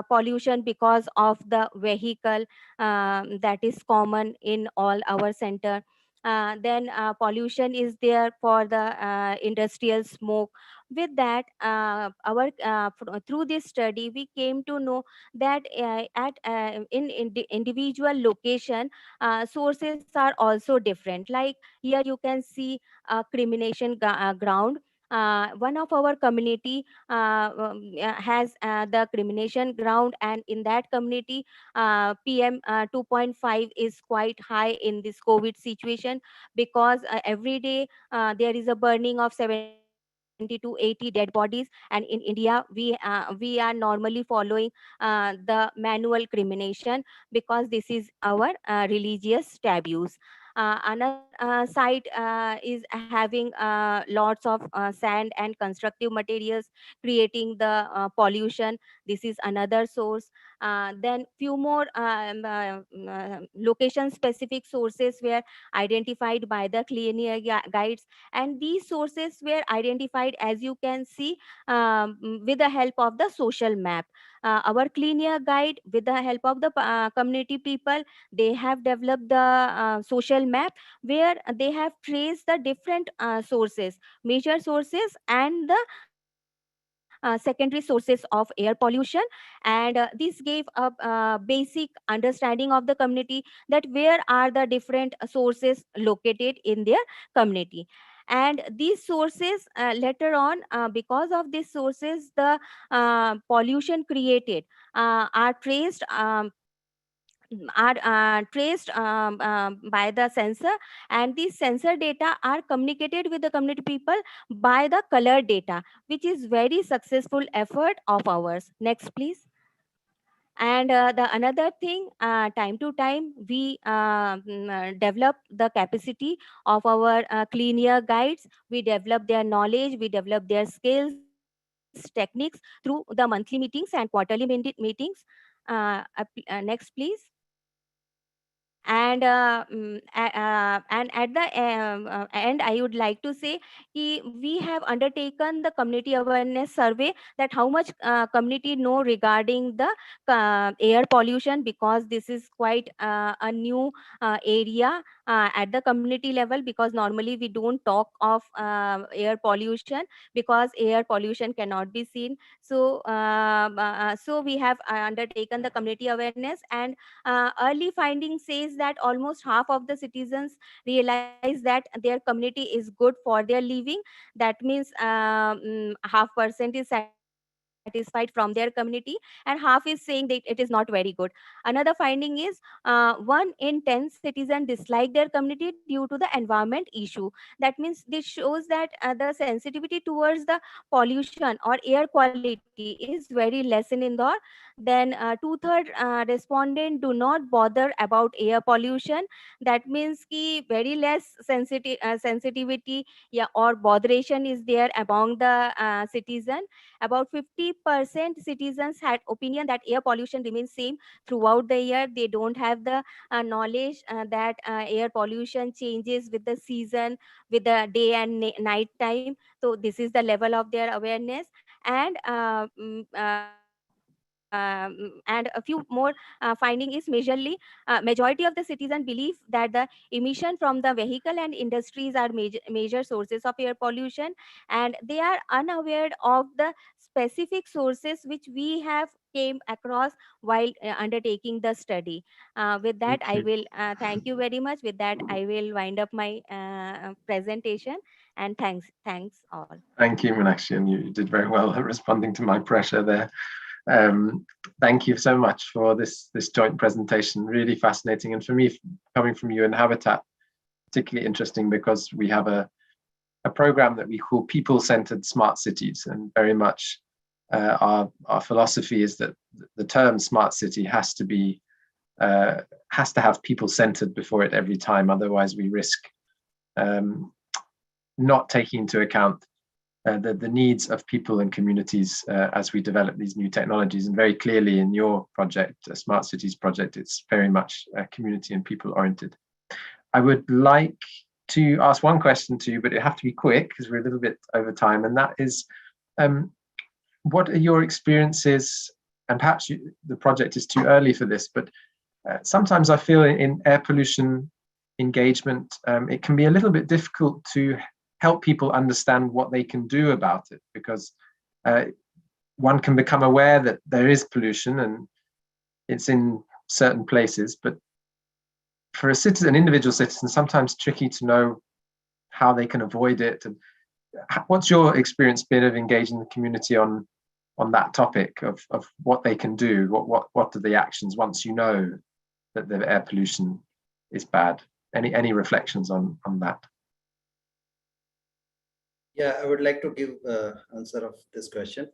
Speaker 5: pollution because of the vehicle, that is common in all our center. Then pollution is there for the industrial smoke. With that, through this study, we came to know that at in the individual location, sources are also different. Like here you can see a crimination ground. One of our community has the crimination ground, and in that community, PM 2.5 is quite high in this COVID situation, because every day there is a burning of 70 to 80 dead bodies. And in India, we are normally following the manual cremation, because this is our religious taboos. Another site is having lots of sand and constructive materials, creating the pollution. This is another source. Then few more location specific sources were identified by the clean air guides, and these sources were identified, as you can see, with the help of the social map. Our clean air guide, with the help of the community people, they have developed the social map, where they have traced the different sources, major sources, and the secondary sources of air pollution. And this gave a basic understanding of the community, that where are the different sources located in their community. And these sources, later on, because of these sources, the pollution created are traced by the sensor. And these sensor data are communicated with the community people by the color data, which is very successful effort of ours. Next, please. And the another thing, time to time, we develop the capacity of our clean air guides. We develop their knowledge, we develop their skills, techniques through the monthly meetings and quarterly meetings. Next, please. And at the end, I would like to say, we have undertaken the community awareness survey, that how much community know regarding the air pollution, because this is quite a new area at the community level, because normally we don't talk of air pollution, because air pollution cannot be seen. So we have undertaken the community awareness, and early findings says that almost half of the citizens realize that their community is good for their living. That means 0.5% is satisfied, satisfied from their community, and half is saying that it is not very good. Another finding is 1 in 10 citizens dislike their community due to the environment issue. That means this shows that the sensitivity towards the pollution or air quality is very less in Indore. Then two-third respondent do not bother about air pollution. That means ki very less sensitivity, yeah, or botheration is there among the citizen. About 50% citizens had opinion that air pollution remains same throughout the year. They don't have the knowledge that air pollution changes with the season, with the day and night time. So this is the level of their awareness. And and a few more finding is majority of the citizen believe that the emission from the vehicle and industries are major sources of air pollution, and they are unaware of the specific sources which we have came across while undertaking the study. With that,
Speaker 1: Thank
Speaker 5: I
Speaker 1: you.
Speaker 5: will thank you very much. With that, I will wind up my presentation, and thanks all.
Speaker 1: Thank you, Meenakshi, and you did very well at responding to my pressure there. Thank you so much for this joint presentation. Really fascinating, and for me, coming from you and Habitat, particularly interesting because we have a program that we call people-centered smart cities, and very much our philosophy is that the term smart city has to have people-centered before it every time. Otherwise, we risk not taking into account the needs of people and communities as we develop these new technologies. And very clearly in your project, a Smart Cities project, it's very much community and people oriented. I would like to ask one question to you, but it have to be quick because we're a little bit over time. And that is, what are your experiences? And perhaps the project is too early for this, but sometimes I feel in air pollution engagement, it can be a little bit difficult to help people understand what they can do about it, because one can become aware that there is pollution and it's in certain places, but for an individual citizen, sometimes tricky to know how they can avoid it. And what's your experience been of engaging the community on that topic of what they can do? What are the actions once you know that the air pollution is bad? Any reflections on that?
Speaker 4: Yeah, I would like to give answer of this question.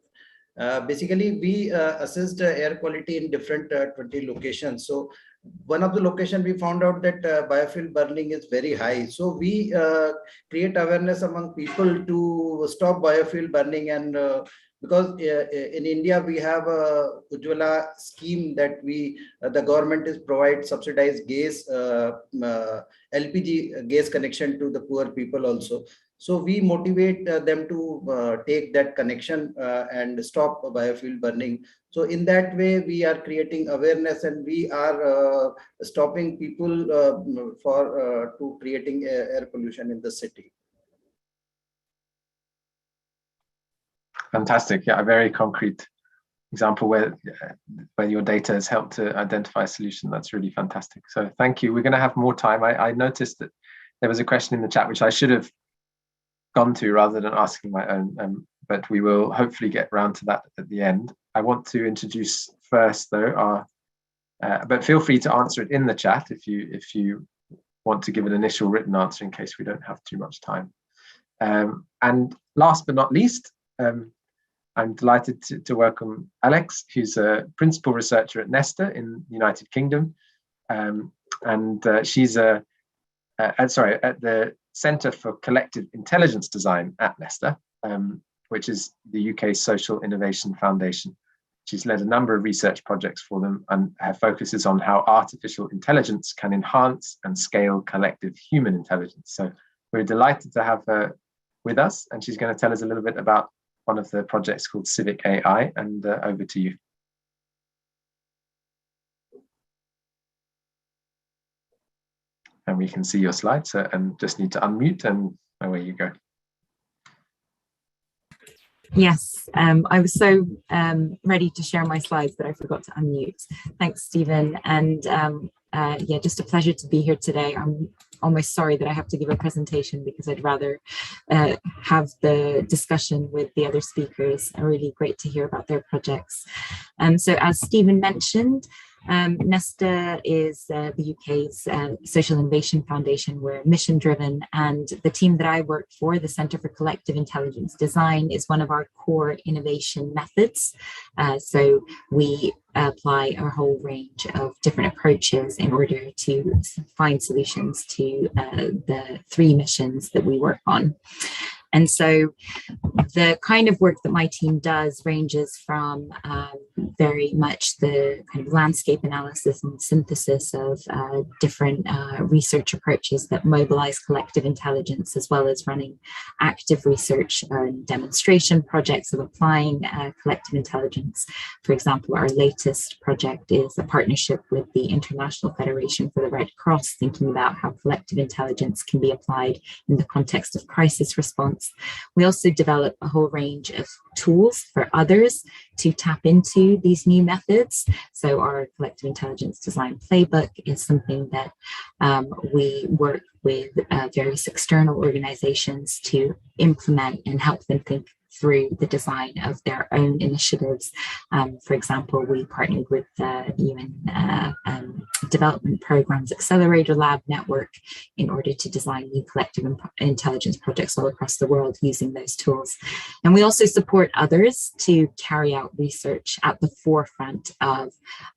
Speaker 4: Basically, we assessed air quality in different 20 locations. So one of the location we found out that biofuel burning is very high. So we create awareness among people to stop biofuel burning, and because in India we have a Ujjwala scheme that the government is provide subsidized gas, LPG gas connection to the poor people also. So we motivate them to take that connection and stop biofuel burning. So in that way, we are creating awareness, and we are stopping people to creating air pollution in the city.
Speaker 1: Fantastic. Yeah, a very concrete example where your data has helped to identify a solution. That's really fantastic. So thank you. We're going to have more time. I noticed that there was a question in the chat, which I should have gone to rather than asking my own, but we will hopefully get round to that at the end. I want to introduce first, though, but feel free to answer it in the chat if you want to give an initial written answer in case we don't have too much time. And last but not least, I'm delighted to welcome Alex, who's a principal researcher at Nesta in the United Kingdom, and she's at the Centre for Collective Intelligence Design at Nesta, which is the UK's Social Innovation Foundation. She's led a number of research projects for them, and her focus is on how artificial intelligence can enhance and scale collective human intelligence. So we're delighted to have her with us, and she's going to tell us a little bit about one of the projects called Civic AI, and over to you. And we can see your slides, and just need to unmute, and away you go.
Speaker 6: Yes, I was so ready to share my slides that I forgot to unmute. Thanks, Stephen. And yeah, just a pleasure to be here today. I'm almost sorry that I have to give a presentation because I'd rather have the discussion with the other speakers. Really great to hear about their projects. So as Stephen mentioned, Nesta is the UK's Social Innovation Foundation. We're mission driven, and the team that I work for, the Centre for Collective Intelligence Design, is one of our core innovation methods. So we apply a whole range of different approaches in order to find solutions to the three missions that we work on. And so the kind of work that my team does ranges from very much the kind of landscape analysis and synthesis of different research approaches that mobilize collective intelligence, as well as running active research and demonstration projects of applying collective intelligence. For example, our latest project is a partnership with the International Federation for the Red Cross, thinking about how collective intelligence can be applied in the context of crisis response. We also develop a whole range of tools for others to tap into these new methods. So our collective intelligence design playbook is something that we work with various external organizations to implement and help them think through the design of their own initiatives. For example, we partnered with the UN Development Program's Accelerator Lab network in order to design new collective intelligence projects all across the world using those tools. And we also support others to carry out research at the forefront of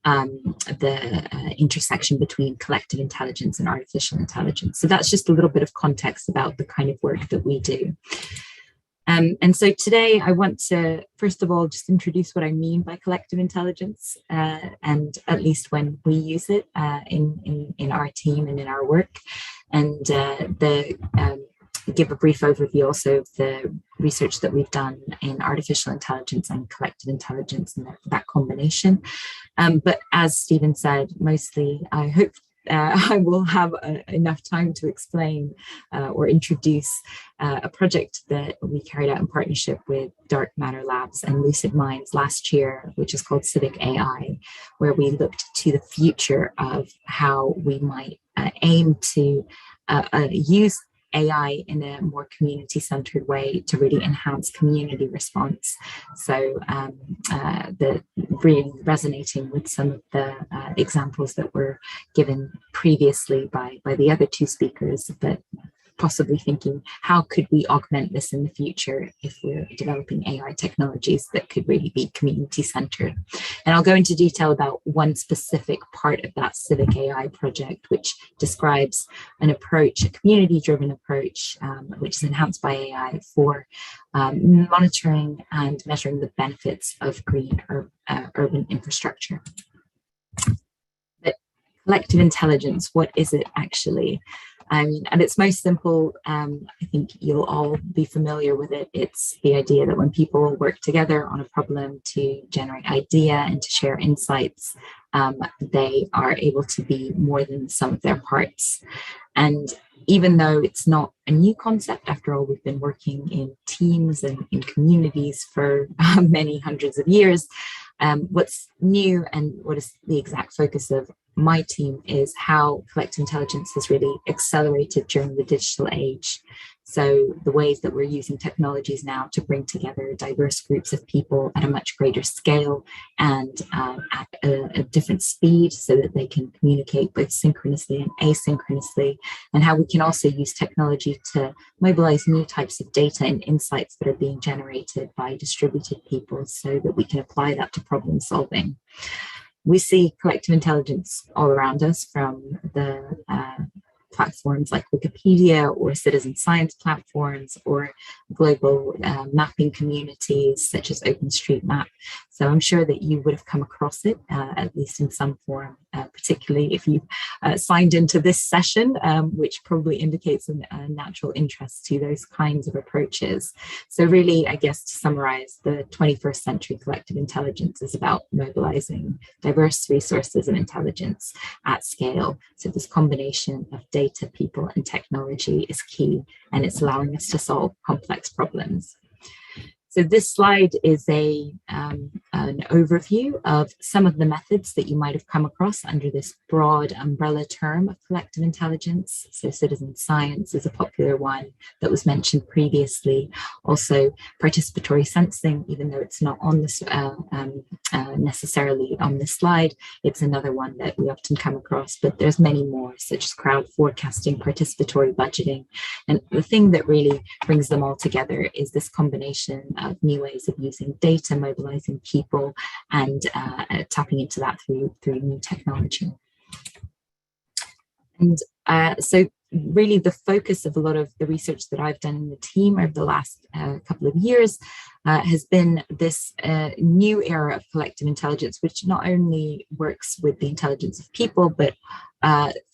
Speaker 6: the intersection between collective intelligence and artificial intelligence. So that's just a little bit of context about the kind of work that we do. And so today I want to, first of all, just introduce what I mean by collective intelligence, and at least when we use it in our team and in our work, and give a brief overview also of the research that we've done in artificial intelligence and collective intelligence and that combination. But as Stephen said, mostly I hope I will have enough time to explain or introduce a project that we carried out in partnership with Dark Matter Labs and Lucid Minds last year, which is called Civic AI, where we looked to the future of how we might aim to use AI in a more community-centered way to really enhance community response. So really resonating with some of the examples that were given previously by the other two speakers, but possibly thinking, how could we augment this in the future if we're developing AI technologies that could really be community-centered? And I'll go into detail about one specific part of that Civic AI project, which describes an approach, a community-driven approach, which is enhanced by AI for monitoring and measuring the benefits of green urban infrastructure. But collective intelligence, what is it actually? At its most simple, I think you'll all be familiar with it. It's the idea that when people work together on a problem to generate idea and to share insights, they are able to be more than the sum of their parts. And even though it's not a new concept, after all, we've been working in teams and in communities for many hundreds of years, what's new and what is the exact focus of my team is how collective intelligence has really accelerated during the digital age. So the ways that we're using technologies now to bring together diverse groups of people at a much greater scale and at a different speed so that they can communicate both synchronously and asynchronously, and how we can also use technology to mobilize new types of data and insights that are being generated by distributed people so that we can apply that to problem solving. We see collective intelligence all around us, from the platforms like Wikipedia or citizen science platforms or global mapping communities such as OpenStreetMap. So I'm sure that you would have come across it, at least in some form, particularly if you signed into this session, which probably indicates a natural interest to those kinds of approaches. So really, I guess to summarize, the 21st century collective intelligence is about mobilizing diverse resources of intelligence at scale. So this combination of data, people, and technology is key, and it's allowing us to solve complex problems. So this slide is an overview of some of the methods that you might have come across under this broad umbrella term of collective intelligence. So citizen science is a popular one that was mentioned previously. Also participatory sensing, even though it's not on this necessarily on this slide, it's another one that we often come across, but there's many more, such as crowd forecasting, participatory budgeting. And the thing that really brings them all together is this combination of new ways of using data, mobilizing people, and tapping into that through new technology. And so really the focus of a lot of the research that I've done in the team over the last couple of years has been this new era of collective intelligence, which not only works with the intelligence of people, but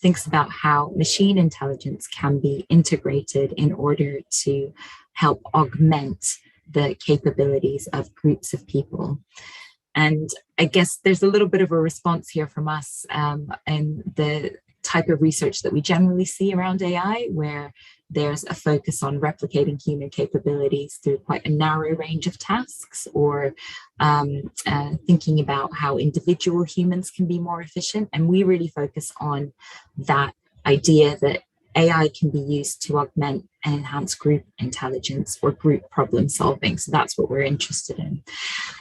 Speaker 6: thinks about how machine intelligence can be integrated in order to help augment the capabilities of groups of people. And I guess there's a little bit of a response here from us and the type of research that we generally see around AI, where there's a focus on replicating human capabilities through quite a narrow range of tasks, or thinking about how individual humans can be more efficient. And we really focus on that idea that AI can be used to augment and enhance group intelligence or group problem solving. So that's what we're interested in.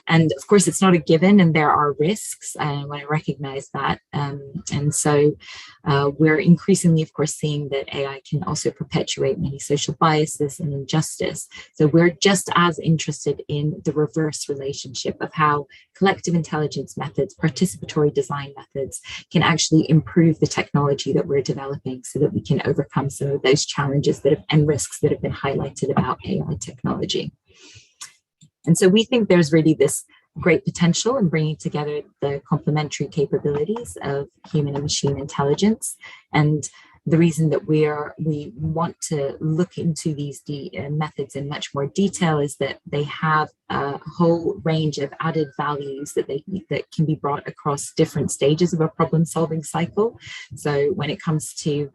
Speaker 6: And of course, it's not a given, and there are risks. I want to recognize that. And so we're increasingly, of course, seeing that AI can also perpetuate many social biases and injustice. So we're just as interested in the reverse relationship of how collective intelligence methods, participatory design methods, can actually improve the technology that we're developing so that we can overcome some of those challenges that have, and risks that have been highlighted about AI technology. And so we think there's really this great potential in bringing together the complementary capabilities of human and machine intelligence. And the reason that we want to look into these methods in much more detail is that they have a whole range of added values that can be brought across different stages of a problem-solving cycle. So when it comes to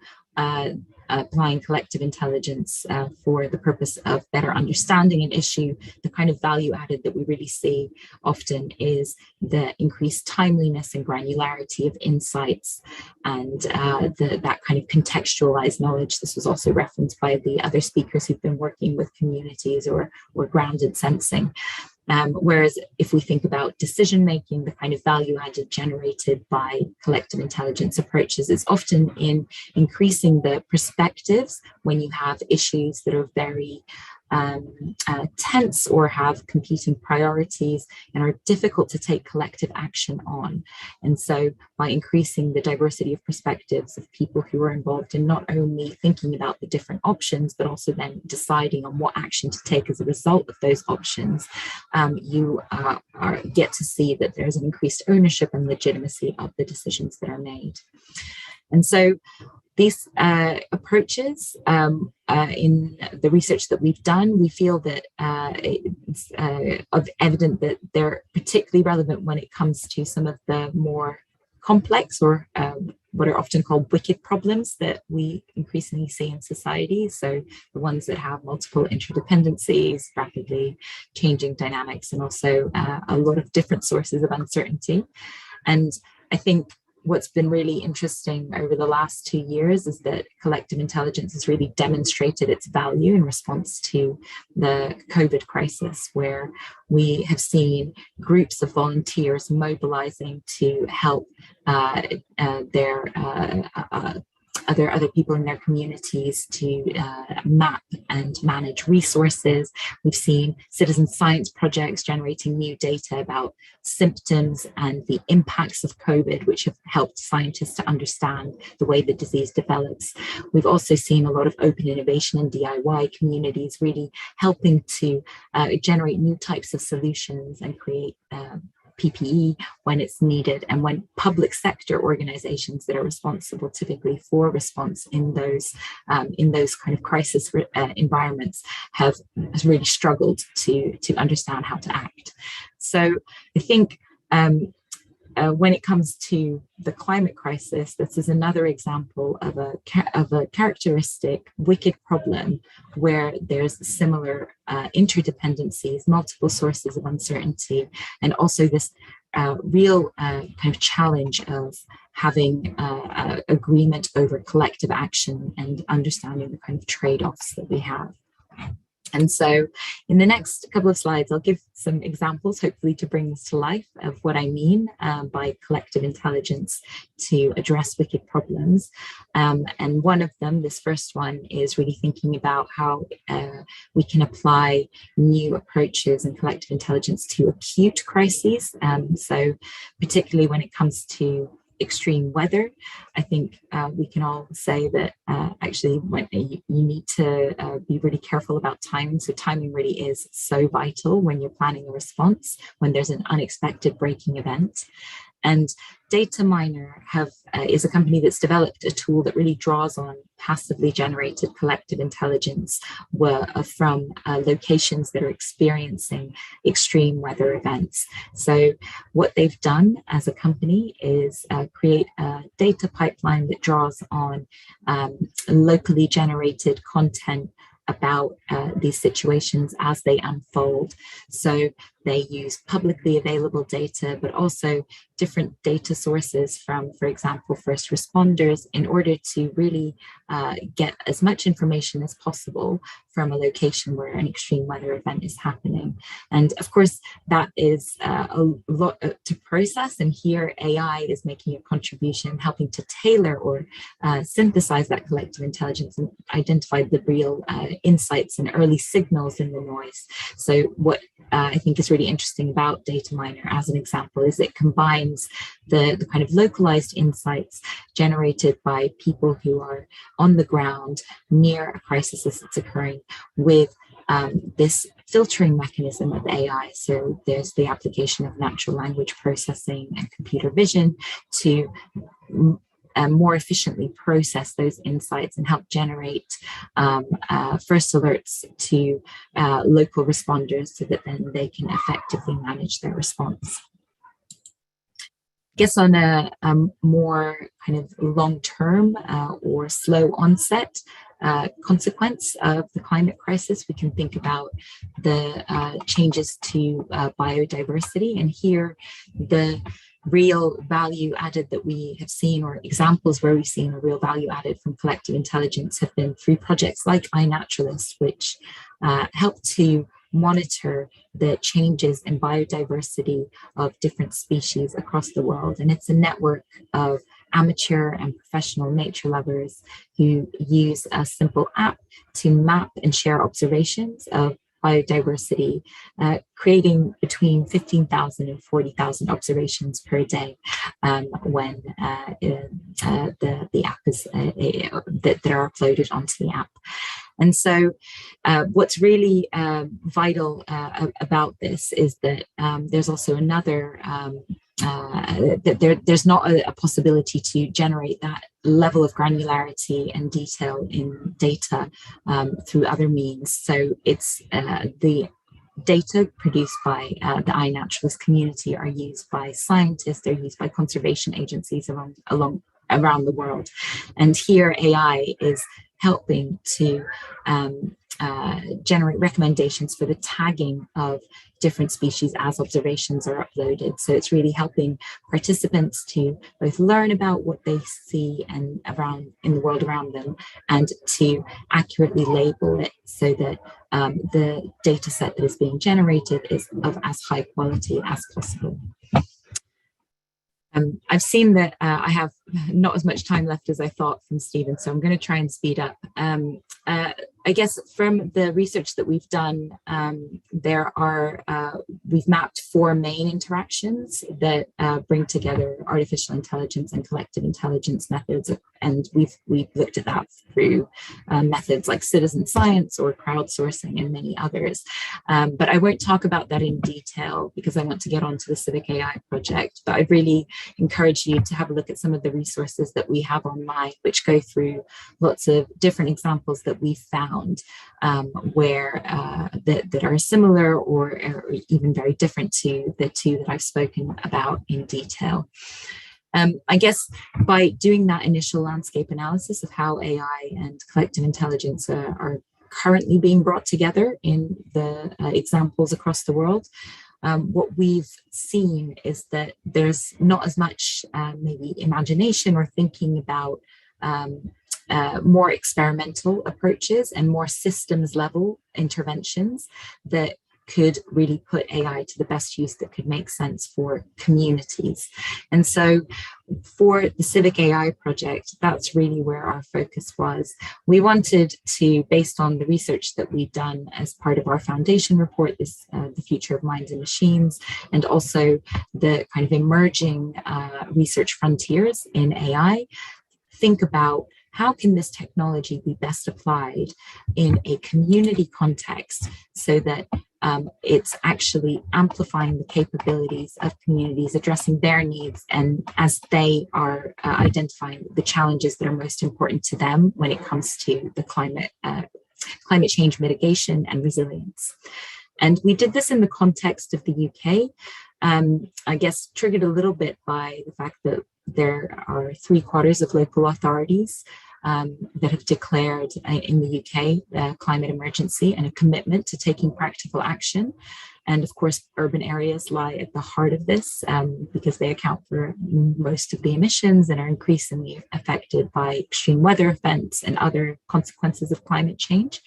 Speaker 6: applying collective intelligence for the purpose of better understanding an issue, the kind of value added that we really see often is the increased timeliness and granularity of insights, and that kind of contextualized knowledge. This was also referenced by the other speakers who've been working with communities or grounded sensing. Whereas if we think about decision making, the kind of value added generated by collective intelligence approaches is often in increasing the perspectives when you have issues that are very tense or have competing priorities and are difficult to take collective action on. And so by increasing the diversity of perspectives of people who are involved in not only thinking about the different options, but also then deciding on what action to take as a result of those options, you get to see that there's an increased ownership and legitimacy of the decisions that are made. And so these approaches, in the research that we've done, we feel that it's evident that they're particularly relevant when it comes to some of the more complex or what are often called wicked problems that we increasingly see in society. So the ones that have multiple interdependencies, rapidly changing dynamics, and also a lot of different sources of uncertainty. And I think what's been really interesting over the last 2 years is that collective intelligence has really demonstrated its value in response to the COVID crisis, where we have seen groups of volunteers mobilizing to help other people in their communities to map and manage resources. We've seen citizen science projects generating new data about symptoms and the impacts of COVID, which have helped scientists to understand the way the disease develops. We've also seen a lot of open innovation and DIY communities really helping to generate new types of solutions and create PPE when it's needed, and when public sector organizations that are responsible typically for response in those kind of crisis environments have really struggled to understand how to act. So I think when it comes to the climate crisis, this is another example of a characteristic wicked problem where there's similar interdependencies, multiple sources of uncertainty, and also this real kind of challenge of having agreement over collective action and understanding the kind of trade-offs that we have. And so in the next couple of slides, I'll give some examples, hopefully to bring this to life, of what I mean by collective intelligence to address wicked problems. And one of them, this first one, is really thinking about how we can apply new approaches and collective intelligence to acute crises. So particularly when it comes to extreme weather, I think we can all say that actually when you need to be really careful about timing. So timing really is so vital when you're planning a response, when there's an unexpected breaking event. And Data is a company that's developed a tool that really draws on passively generated collective intelligence from locations that are experiencing extreme weather events. So what they've done as a company is create a data pipeline that draws on locally generated content about these situations as they unfold. So they use publicly available data, but also different data sources from, for example, first responders, in order to really get as much information as possible from a location where an extreme weather event is happening. And of course, that is a lot to process. And here AI is making a contribution, helping to tailor or synthesize that collective intelligence and identify the real insights and early signals in the noise. So what I think is really interesting about DataMiner as an example is it combines the kind of localized insights generated by people who are on the ground near a crisis that's occurring with this filtering mechanism of AI. So there's the application of natural language processing and computer vision to more efficiently process those insights and help generate first alerts to local responders so that then they can effectively manage their response. I guess on a more kind of long-term or slow onset consequence of the climate crisis, we can think about the changes to biodiversity. And here, the real value added that we have seen, or examples where we've seen a real value added from collective intelligence, have been through projects like iNaturalist, which help to monitor the changes in biodiversity of different species across the world. And it's a network of amateur and professional nature lovers who use a simple app to map and share observations of biodiversity, creating between 15,000 and 40,000 observations per day when the app is that are uploaded onto the app. And so what's really vital about this is that there's also another there's not a possibility to generate that level of granularity and detail in data through other means. So it's the data produced by the iNaturalist community are used by scientists, they're used by conservation agencies around the world. And here AI is helping to generate recommendations for the tagging of different species as observations are uploaded. So it's really helping participants to both learn about what they see and around in the world around them, and to accurately label it so that the data set that is being generated is of as high quality as possible. I've seen that I have not as much time left as I thought from Stephen, so I'm going to try and speed up. I guess from the research that we've done, we've mapped 4 main interactions that bring together artificial intelligence and collective intelligence methods, and we've looked at that through methods like citizen science or crowdsourcing and many others. But I won't talk about that in detail because I want to get on to the Civic AI project, but I'd really encourage you to have a look at some of the resources that we have online, which go through lots of different examples that we've found found where that are similar or even very different to the two that I've spoken about in detail. I guess by doing that initial landscape analysis of how AI and collective intelligence are currently being brought together in the examples across the world, what we've seen is that there's not as much maybe imagination or thinking about more experimental approaches and more systems level interventions that could really put AI to the best use that could make sense for communities. And so for the Civic AI project, that's really where our focus was. We wanted to, based on the research that we've done as part of our foundation report, this the future of minds and machines, and also the kind of emerging research frontiers in AI, think about how can this technology be best applied in a community context so that it's actually amplifying the capabilities of communities, addressing their needs, and as they are identifying the challenges that are most important to them when it comes to the climate change mitigation and resilience. And we did this in the context of the UK, I guess triggered a little bit by the fact that there are 3/4 of local authorities that have declared in the UK the climate emergency and a commitment to taking practical action. And of course, urban areas lie at the heart of this because they account for most of the emissions and are increasingly affected by extreme weather events and other consequences of climate change.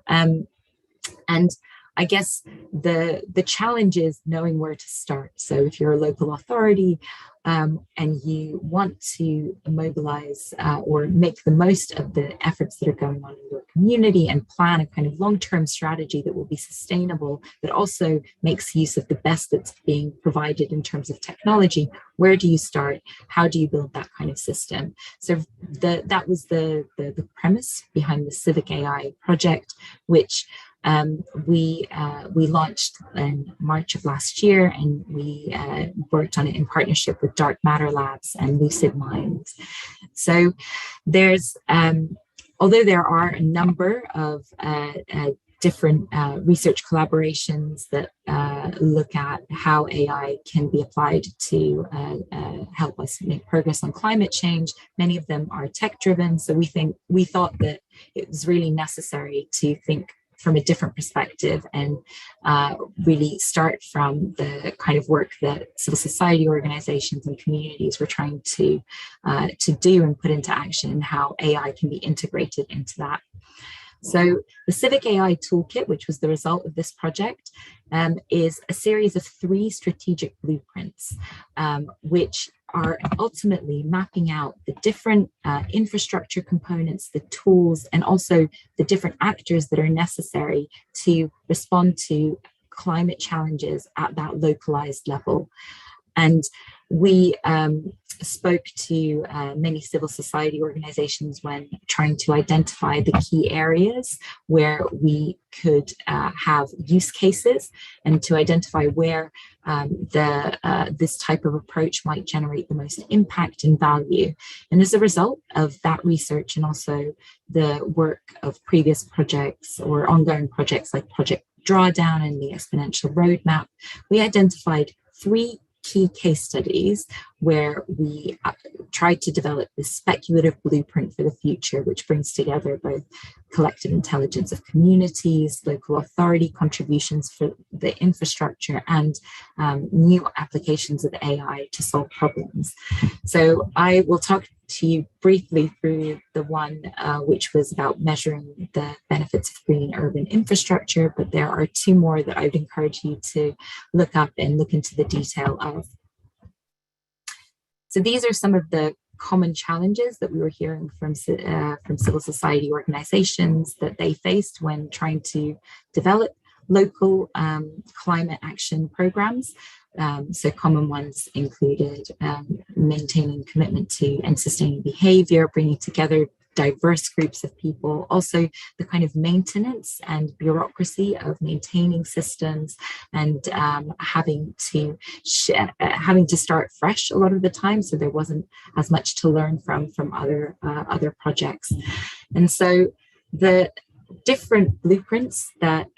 Speaker 6: And I guess the challenge is knowing where to start. So if you're a local authority and you want to mobilize or make the most of the efforts that are going on in your community and plan a kind of long-term strategy that will be sustainable, that also makes use of the best that's being provided in terms of technology, where do you start? How do you build that kind of system? So that was the premise behind the Civic AI project, which we launched in March of last year, and we worked on it in partnership with Dark Matter Labs and Lucid Minds. So there's, although there are a number of different research collaborations that look at how AI can be applied to help us make progress on climate change, many of them are tech-driven. So we thought that it was really necessary to think from a different perspective and really start from the kind of work that civil society organizations and communities were trying to do and put into action, and how AI can be integrated into that. So the Civic AI Toolkit, which was the result of this project, is a series of 3 strategic blueprints, which are ultimately mapping out the different infrastructure components, the tools, and also the different actors that are necessary to respond to climate challenges at that localized level. And we spoke to many civil society organizations when trying to identify the key areas where we could have use cases, and to identify where this type of approach might generate the most impact and value. And as a result of that research, and also the work of previous projects or ongoing projects like Project Drawdown and the Exponential Roadmap, we identified 3 key case studies where we tried to develop this speculative blueprint for the future, which brings together both collective intelligence of communities, local authority contributions for the infrastructure, and new applications of AI to solve problems. So I will talk to you briefly through the one which was about measuring the benefits of green urban infrastructure, but there are 2 more that I would encourage you to look up and look into the detail of. So these are some of the common challenges that we were hearing from civil society organizations that they faced when trying to develop local climate action programs. So common ones included maintaining commitment to and sustaining behavior, bringing together diverse groups of people, also the kind of maintenance and bureaucracy of maintaining systems, and having to start fresh a lot of the time, so there wasn't as much to learn from other projects. And so different blueprints that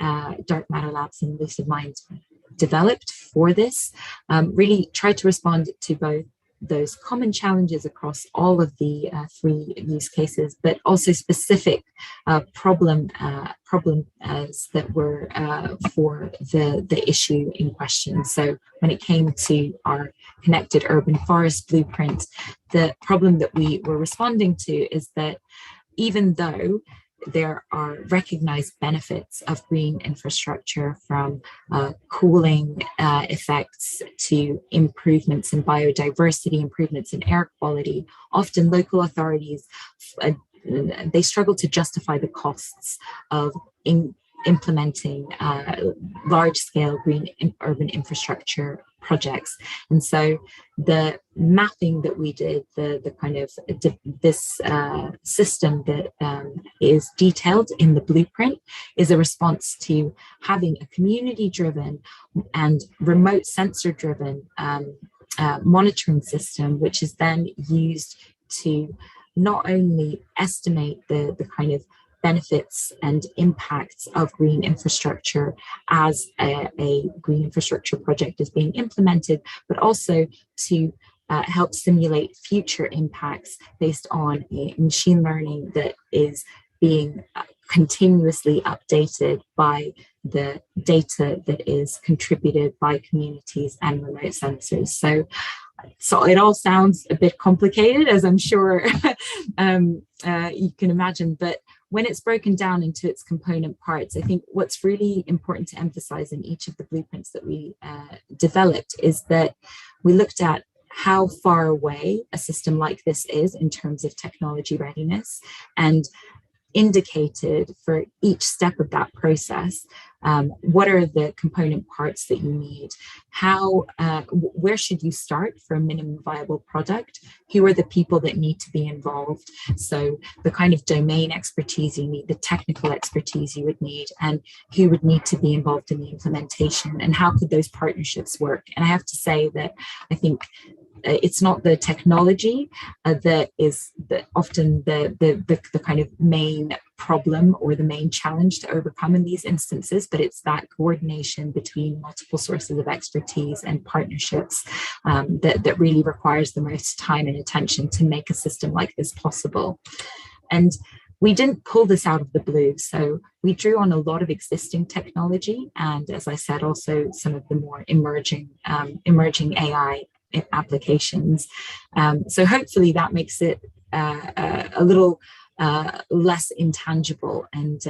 Speaker 6: Dark Matter Labs and Lucid Minds developed for this really tried to respond to both those common challenges across all of the 3 use cases, but also specific problems that were for the issue in question. So when it came to our connected urban forest blueprint, the problem that we were responding to is that even though there are recognized benefits of green infrastructure, from cooling effects to improvements in biodiversity, improvements in air quality, often local authorities, they struggle to justify the costs of implementing large-scale green urban infrastructure projects. And so the mapping that we did, the kind of this system that is detailed in the blueprint, is a response to having a community-driven and remote sensor-driven monitoring system, which is then used to not only estimate the kind of benefits and impacts of green infrastructure as a green infrastructure project is being implemented, but also to help simulate future impacts based on a machine learning that is being continuously updated by the data that is contributed by communities and remote sensors. So it all sounds a bit complicated, as I'm sure you can imagine, but when it's broken down into its component parts, I think what's really important to emphasize in each of the blueprints that we developed is that we looked at how far away a system like this is in terms of technology readiness, and indicated for each step of that process what are the component parts that you need, where should you start for a minimum viable product, who are the people that need to be involved, so the kind of domain expertise you need, the technical expertise you would need, and who would need to be involved in the implementation, and how could those partnerships work. And I have to say that I think it's not the technology that is often the kind of main problem or the main challenge to overcome in these instances, but it's that coordination between multiple sources of expertise and partnerships that really requires the most time and attention to make a system like this possible. And we didn't pull this out of the blue, so we drew on a lot of existing technology, and as I said, also some of the more emerging AI applications. So hopefully that makes it a little less intangible, and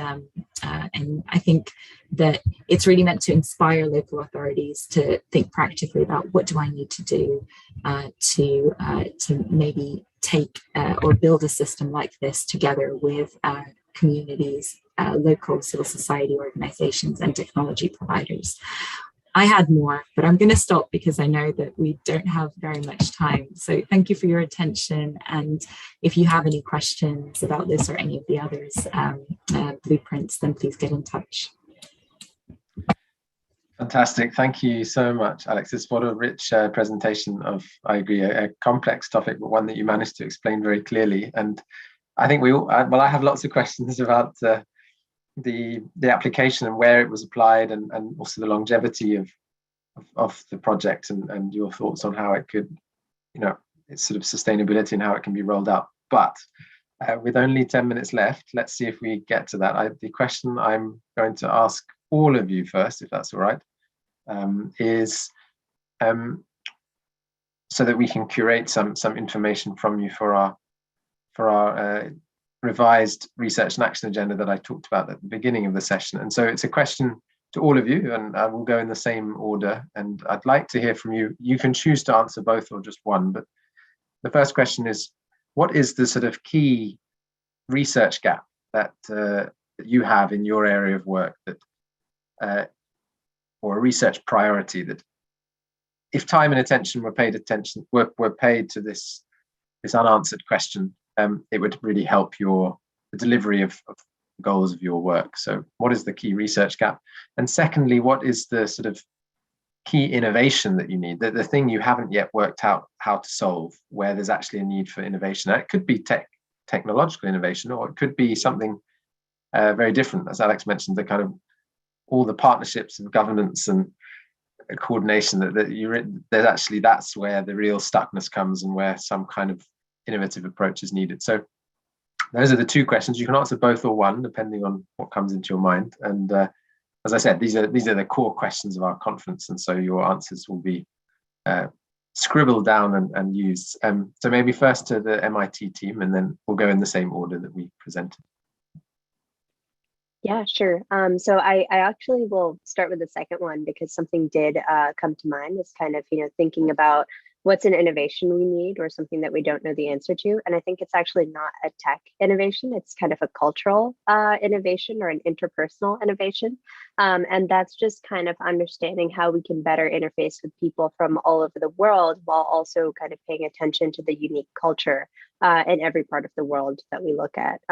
Speaker 6: I think that it's really meant to inspire local authorities to think practically about what do I need to do to maybe take or build a system like this together with communities, local civil society organizations, and technology providers. I had more, but I'm going to stop because I know that we don't have very much time. So thank you for your attention. And if you have any questions about this or any of the others blueprints, then please get in touch.
Speaker 1: Fantastic. Thank you so much, Alexis. What a rich presentation of, I agree, a complex topic, but one that you managed to explain very clearly. And I think I have lots of questions about the application and where it was applied, and also the longevity of the project, and your thoughts on how it could, its sort of sustainability and how it can be rolled out. But with only 10 minutes left, let's see if we get to that. The question I'm going to ask all of you first, if that's all right, is so that we can curate some information from you for our revised research and action agenda that I talked about at the beginning of the session. And so it's a question to all of you, and I will go in the same order. And I'd like to hear from you. You can choose to answer both or just one, but the first question is, what is the sort of key research gap that you have in your area of work, that or a research priority that, if time and attention were paid to this unanswered question, it would really help the delivery of goals of your work. So what is the key research gap? And secondly, what is the sort of key innovation that you need, the thing you haven't yet worked out how to solve, where there's actually a need for innovation? Now, it could be technological innovation, or it could be something very different. As Alex mentioned, the kind of all the partnerships and governance and coordination there's actually, that's where the real stuckness comes and where some kind of innovative approach is needed. So those are the two questions. You can answer both or one, depending on what comes into your mind. And as I said, these are the core questions of our conference, and so your answers will be scribbled down and used. So maybe first to the MIT team, and then we'll go in the same order that we presented.
Speaker 2: Yeah, sure. So I actually will start with the second one, because something did come to mind. Is kind of, thinking about what's an innovation we need or something that we don't know the answer to. And I think it's actually not a tech innovation. It's kind of a cultural innovation or an interpersonal innovation. And that's just kind of understanding how we can better interface with people from all over the world, while also kind of paying attention to the unique culture in every part of the world that we look at.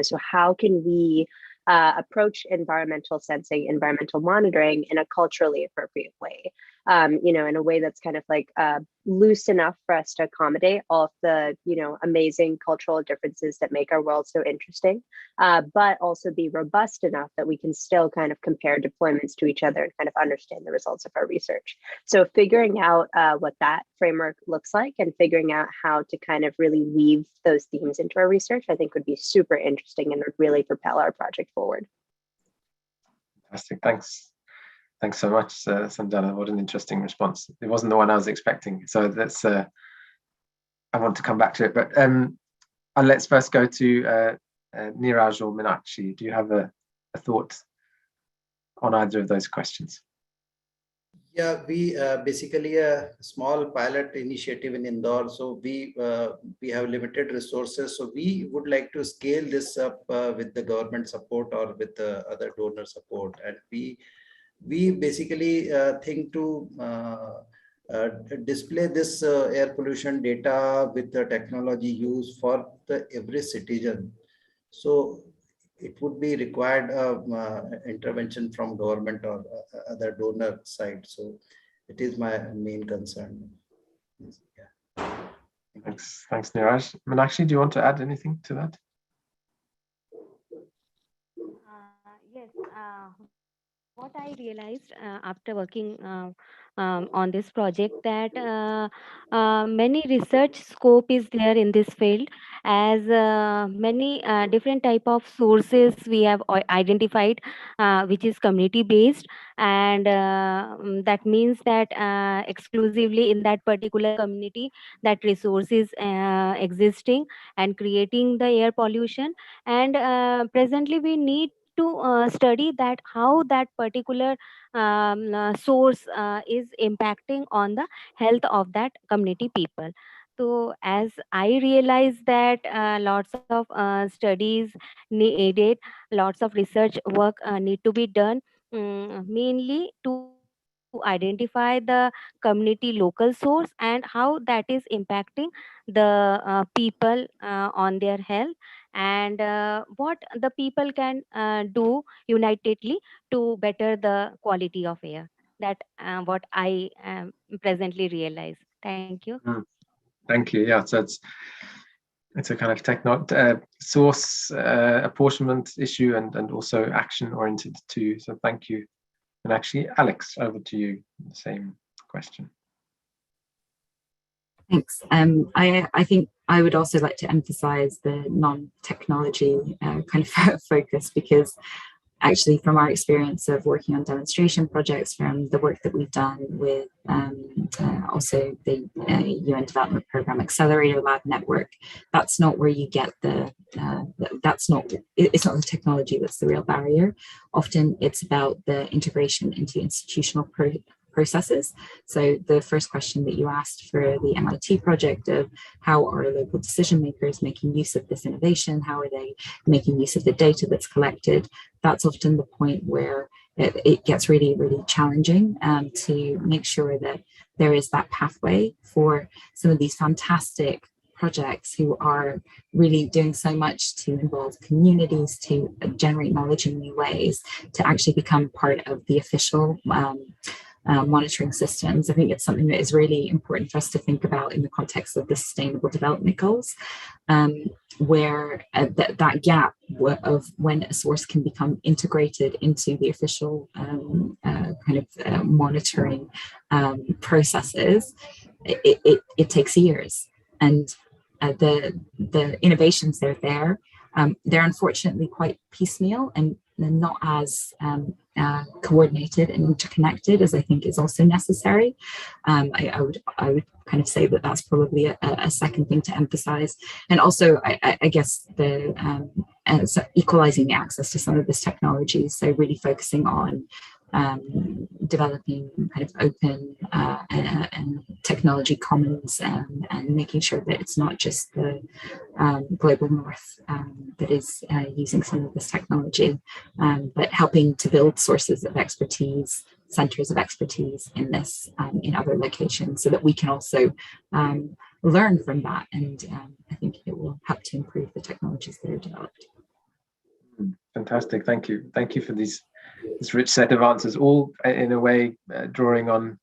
Speaker 2: So how can we approach environmental sensing, environmental monitoring in a culturally appropriate way, in a way that's kind of like loose enough for us to accommodate all of the, amazing cultural differences that make our world so interesting, but also be robust enough that we can still kind of compare deployments to each other and kind of understand the results of our research. So figuring out what that framework looks like and figuring out how to kind of really weave those themes into our research, I think would be super interesting and would really propel our project forward.
Speaker 1: Fantastic, thanks. Thanks so much, Sanjana. What an interesting response. It wasn't the one I was expecting. So that's, I want to come back to it, but let's first go to Neeraj or Meenakshi. Do you have a thought on either of those questions?
Speaker 4: Yeah, we basically a small pilot initiative in Indore. So we have limited resources. So we would like to scale this up with the government support or with the other donor support. And we basically think to display this air pollution data with the technology used for every citizen. So it would be required intervention from government or other donor side. So it is my main concern. Yeah.
Speaker 1: Thanks, Neeraj. Meenakshi, do you want to add anything to that?
Speaker 5: Yes. What I realized after working on this project, that many research scope is there in this field, as many different type of sources we have identified, which is community based, and that means that exclusively in that particular community that resource is existing and creating the air pollution. And presently we need to study that how that particular source is impacting on the health of that community people. So as I realize that lots of studies needed, lots of research work need to be done, mainly to identify the community local source and how that is impacting the people on their health, and what the people can do unitedly to better the quality of air. That what I presently realize. Thank you.
Speaker 1: Thank you. Yeah, so it's a kind of source apportionment issue and also action oriented too. So thank you. And actually, Alex, over to you. The same question.
Speaker 6: Thanks. I think I would also like to emphasize the non-technology kind of focus, because actually from our experience of working on demonstration projects, from the work that we've done with also the UN Development Programme Accelerator Lab Network, that's not where you get it's not the technology that's the real barrier. Often it's about the integration into institutional processes. So the first question that you asked for the MIT project of how are local decision makers making use of this innovation, how are they making use of the data that's collected, that's often the point where it gets really, really challenging to make sure that there is that pathway for some of these fantastic projects who are really doing so much to involve communities, to generate knowledge in new ways, to actually become part of the official monitoring systems. I think it's something that is really important for us to think about in the context of the Sustainable Development Goals, where that gap of when a source can become integrated into the official monitoring processes, it takes years. And the innovations that are there, they're unfortunately quite piecemeal and not as coordinated and interconnected as I think is also necessary. I would kind of say that that's probably a second thing to emphasize. And also, I guess so equalizing access to some of this technology. So really focusing on developing kind of open and technology commons and making sure that it's not just the global north that is using some of this technology, but helping to build sources of expertise, centers of expertise in this in other locations, so that we can also learn from that. And I think it will help to improve the technologies that are developed.
Speaker 1: Fantastic, thank you. Thank you for this rich set of answers, all in a way drawing on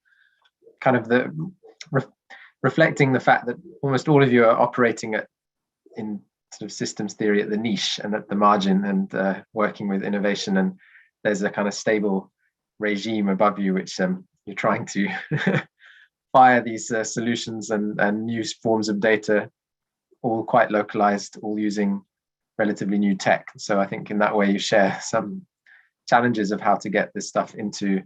Speaker 1: kind of the reflecting the fact that almost all of you are operating in sort of systems theory at the niche and at the margin, and working with innovation, and there's a kind of stable regime above you which you're trying to fire these solutions and new forms of data, all quite localized, all using relatively new tech. So I think in that way you share some challenges of how to get this stuff into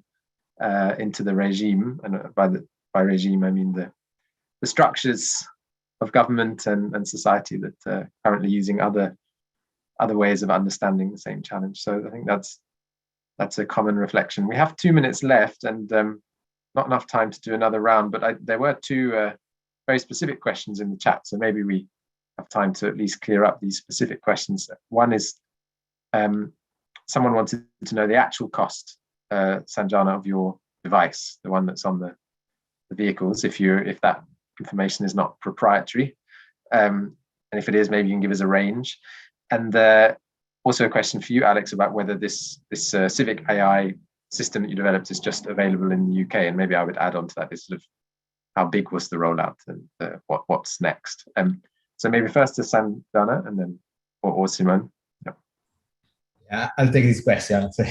Speaker 1: the regime, and by regime I mean the structures of government and society that are currently using other ways of understanding the same challenge. So I think that's a common reflection. We have 2 minutes left, and not enough time to do another round, but there were two very specific questions in the chat, so maybe we have time to at least clear up these specific questions. One is someone wanted to know the actual cost, Sanjana, of your device, the one that's on the vehicles, if that information is not proprietary, and if it is, maybe you can give us a range. And also a question for you, Alex, about whether this civic AI system that you developed is just available in the UK, and maybe I would add on to that is sort of how big was the rollout and what's next. So maybe first to Sanjana, and then or Simone.
Speaker 7: Yeah, I'll take this question. So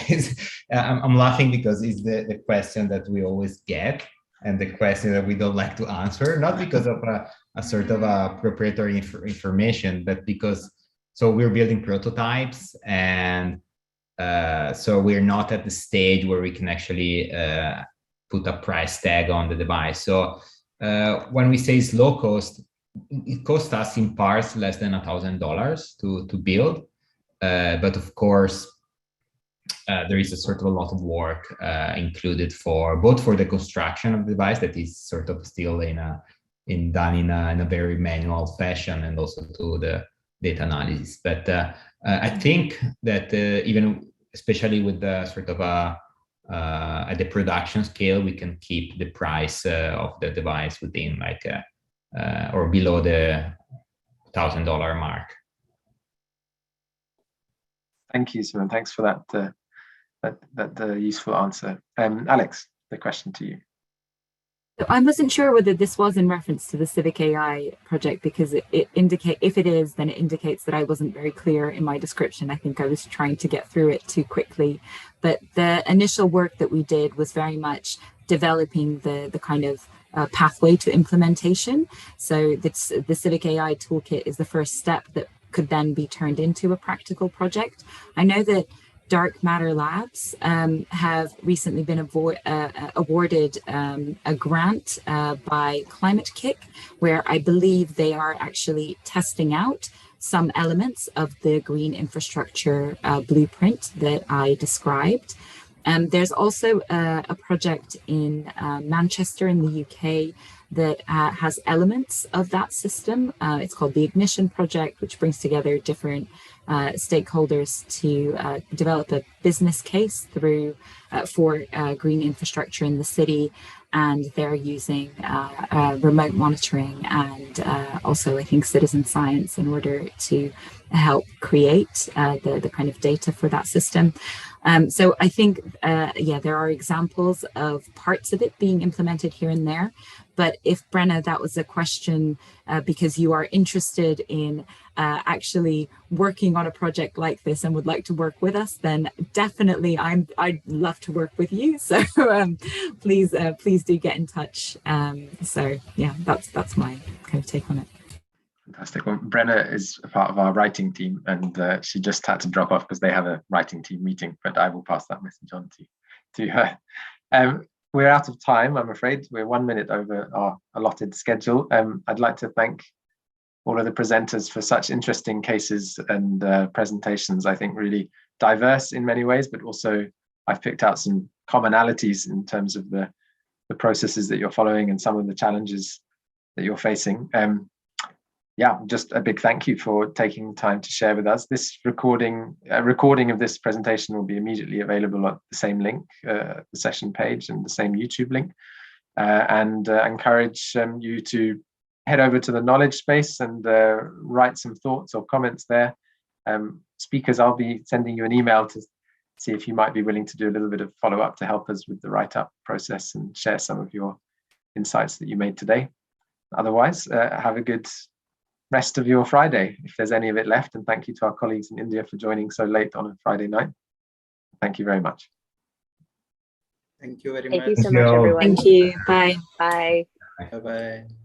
Speaker 7: I'm laughing because it's the question that we always get, and the question that we don't like to answer, not because of a sort of a proprietary information, but because we're building prototypes, and so we're not at the stage where we can actually put a price tag on the device. So when we say it's low cost, it costs us in parts less than $1,000 to build. But of course, there is a sort of a lot of work included both for the construction of the device, that is sort of still done in a very manual fashion, and also to the data analysis. But I think that even especially with the sort of at the production scale, we can keep the price of the device within or below the $1,000 mark.
Speaker 1: Thank you, Simon. Thanks for that useful answer. Alex, the question to you.
Speaker 6: I wasn't sure whether this was in reference to the Civic AI project, because it indicates, if it is, then it indicates that I wasn't very clear in my description. I think I was trying to get through it too quickly. But the initial work that we did was very much developing the kind of pathway to implementation. So the Civic AI toolkit is the first step that could then be turned into a practical project. I know that Dark Matter Labs have recently been awarded a grant by Climate Kick, where I believe they are actually testing out some elements of the green infrastructure blueprint that I described. There's also a project in Manchester in the UK that has elements of that system. It's called the Ignition Project, which brings together different stakeholders to develop a business case for green infrastructure in the city. And they're using remote monitoring and also, I think, citizen science in order to help create the kind of data for that system. So I think, yeah, there are examples of parts of it being implemented here and there. But if, Brenna, that was a question because you are interested in actually working on a project like this and would like to work with us, then definitely I'd love to work with you. So please do get in touch. So yeah, that's my kind of take on it.
Speaker 1: Fantastic. Well, Brenna is a part of our writing team, and she just had to drop off because they have a writing team meeting, but I will pass that message on to her. We're out of time, I'm afraid. We're 1 minute over our allotted schedule. I'd like to thank all of the presenters for such interesting cases and presentations. I think really diverse in many ways, but also I've picked out some commonalities in terms of the processes that you're following and some of the challenges that you're facing. Yeah, just a big thank you for taking time to share with us. This recording of this presentation will be immediately available at the same link, the session page, and the same YouTube link. And encourage you to head over to the knowledge space and write some thoughts or comments there. Speakers, I'll be sending you an email to see if you might be willing to do a little bit of follow-up to help us with the write-up process and share some of your insights that you made today. Otherwise, have a good rest of your Friday, if there's any of it left. And thank you to our colleagues in India for joining so late on a Friday night. Thank you very much.
Speaker 4: Thank you very much.
Speaker 2: Thank you so much, everyone.
Speaker 6: Thank you. Bye.
Speaker 2: Bye.
Speaker 4: Bye-bye.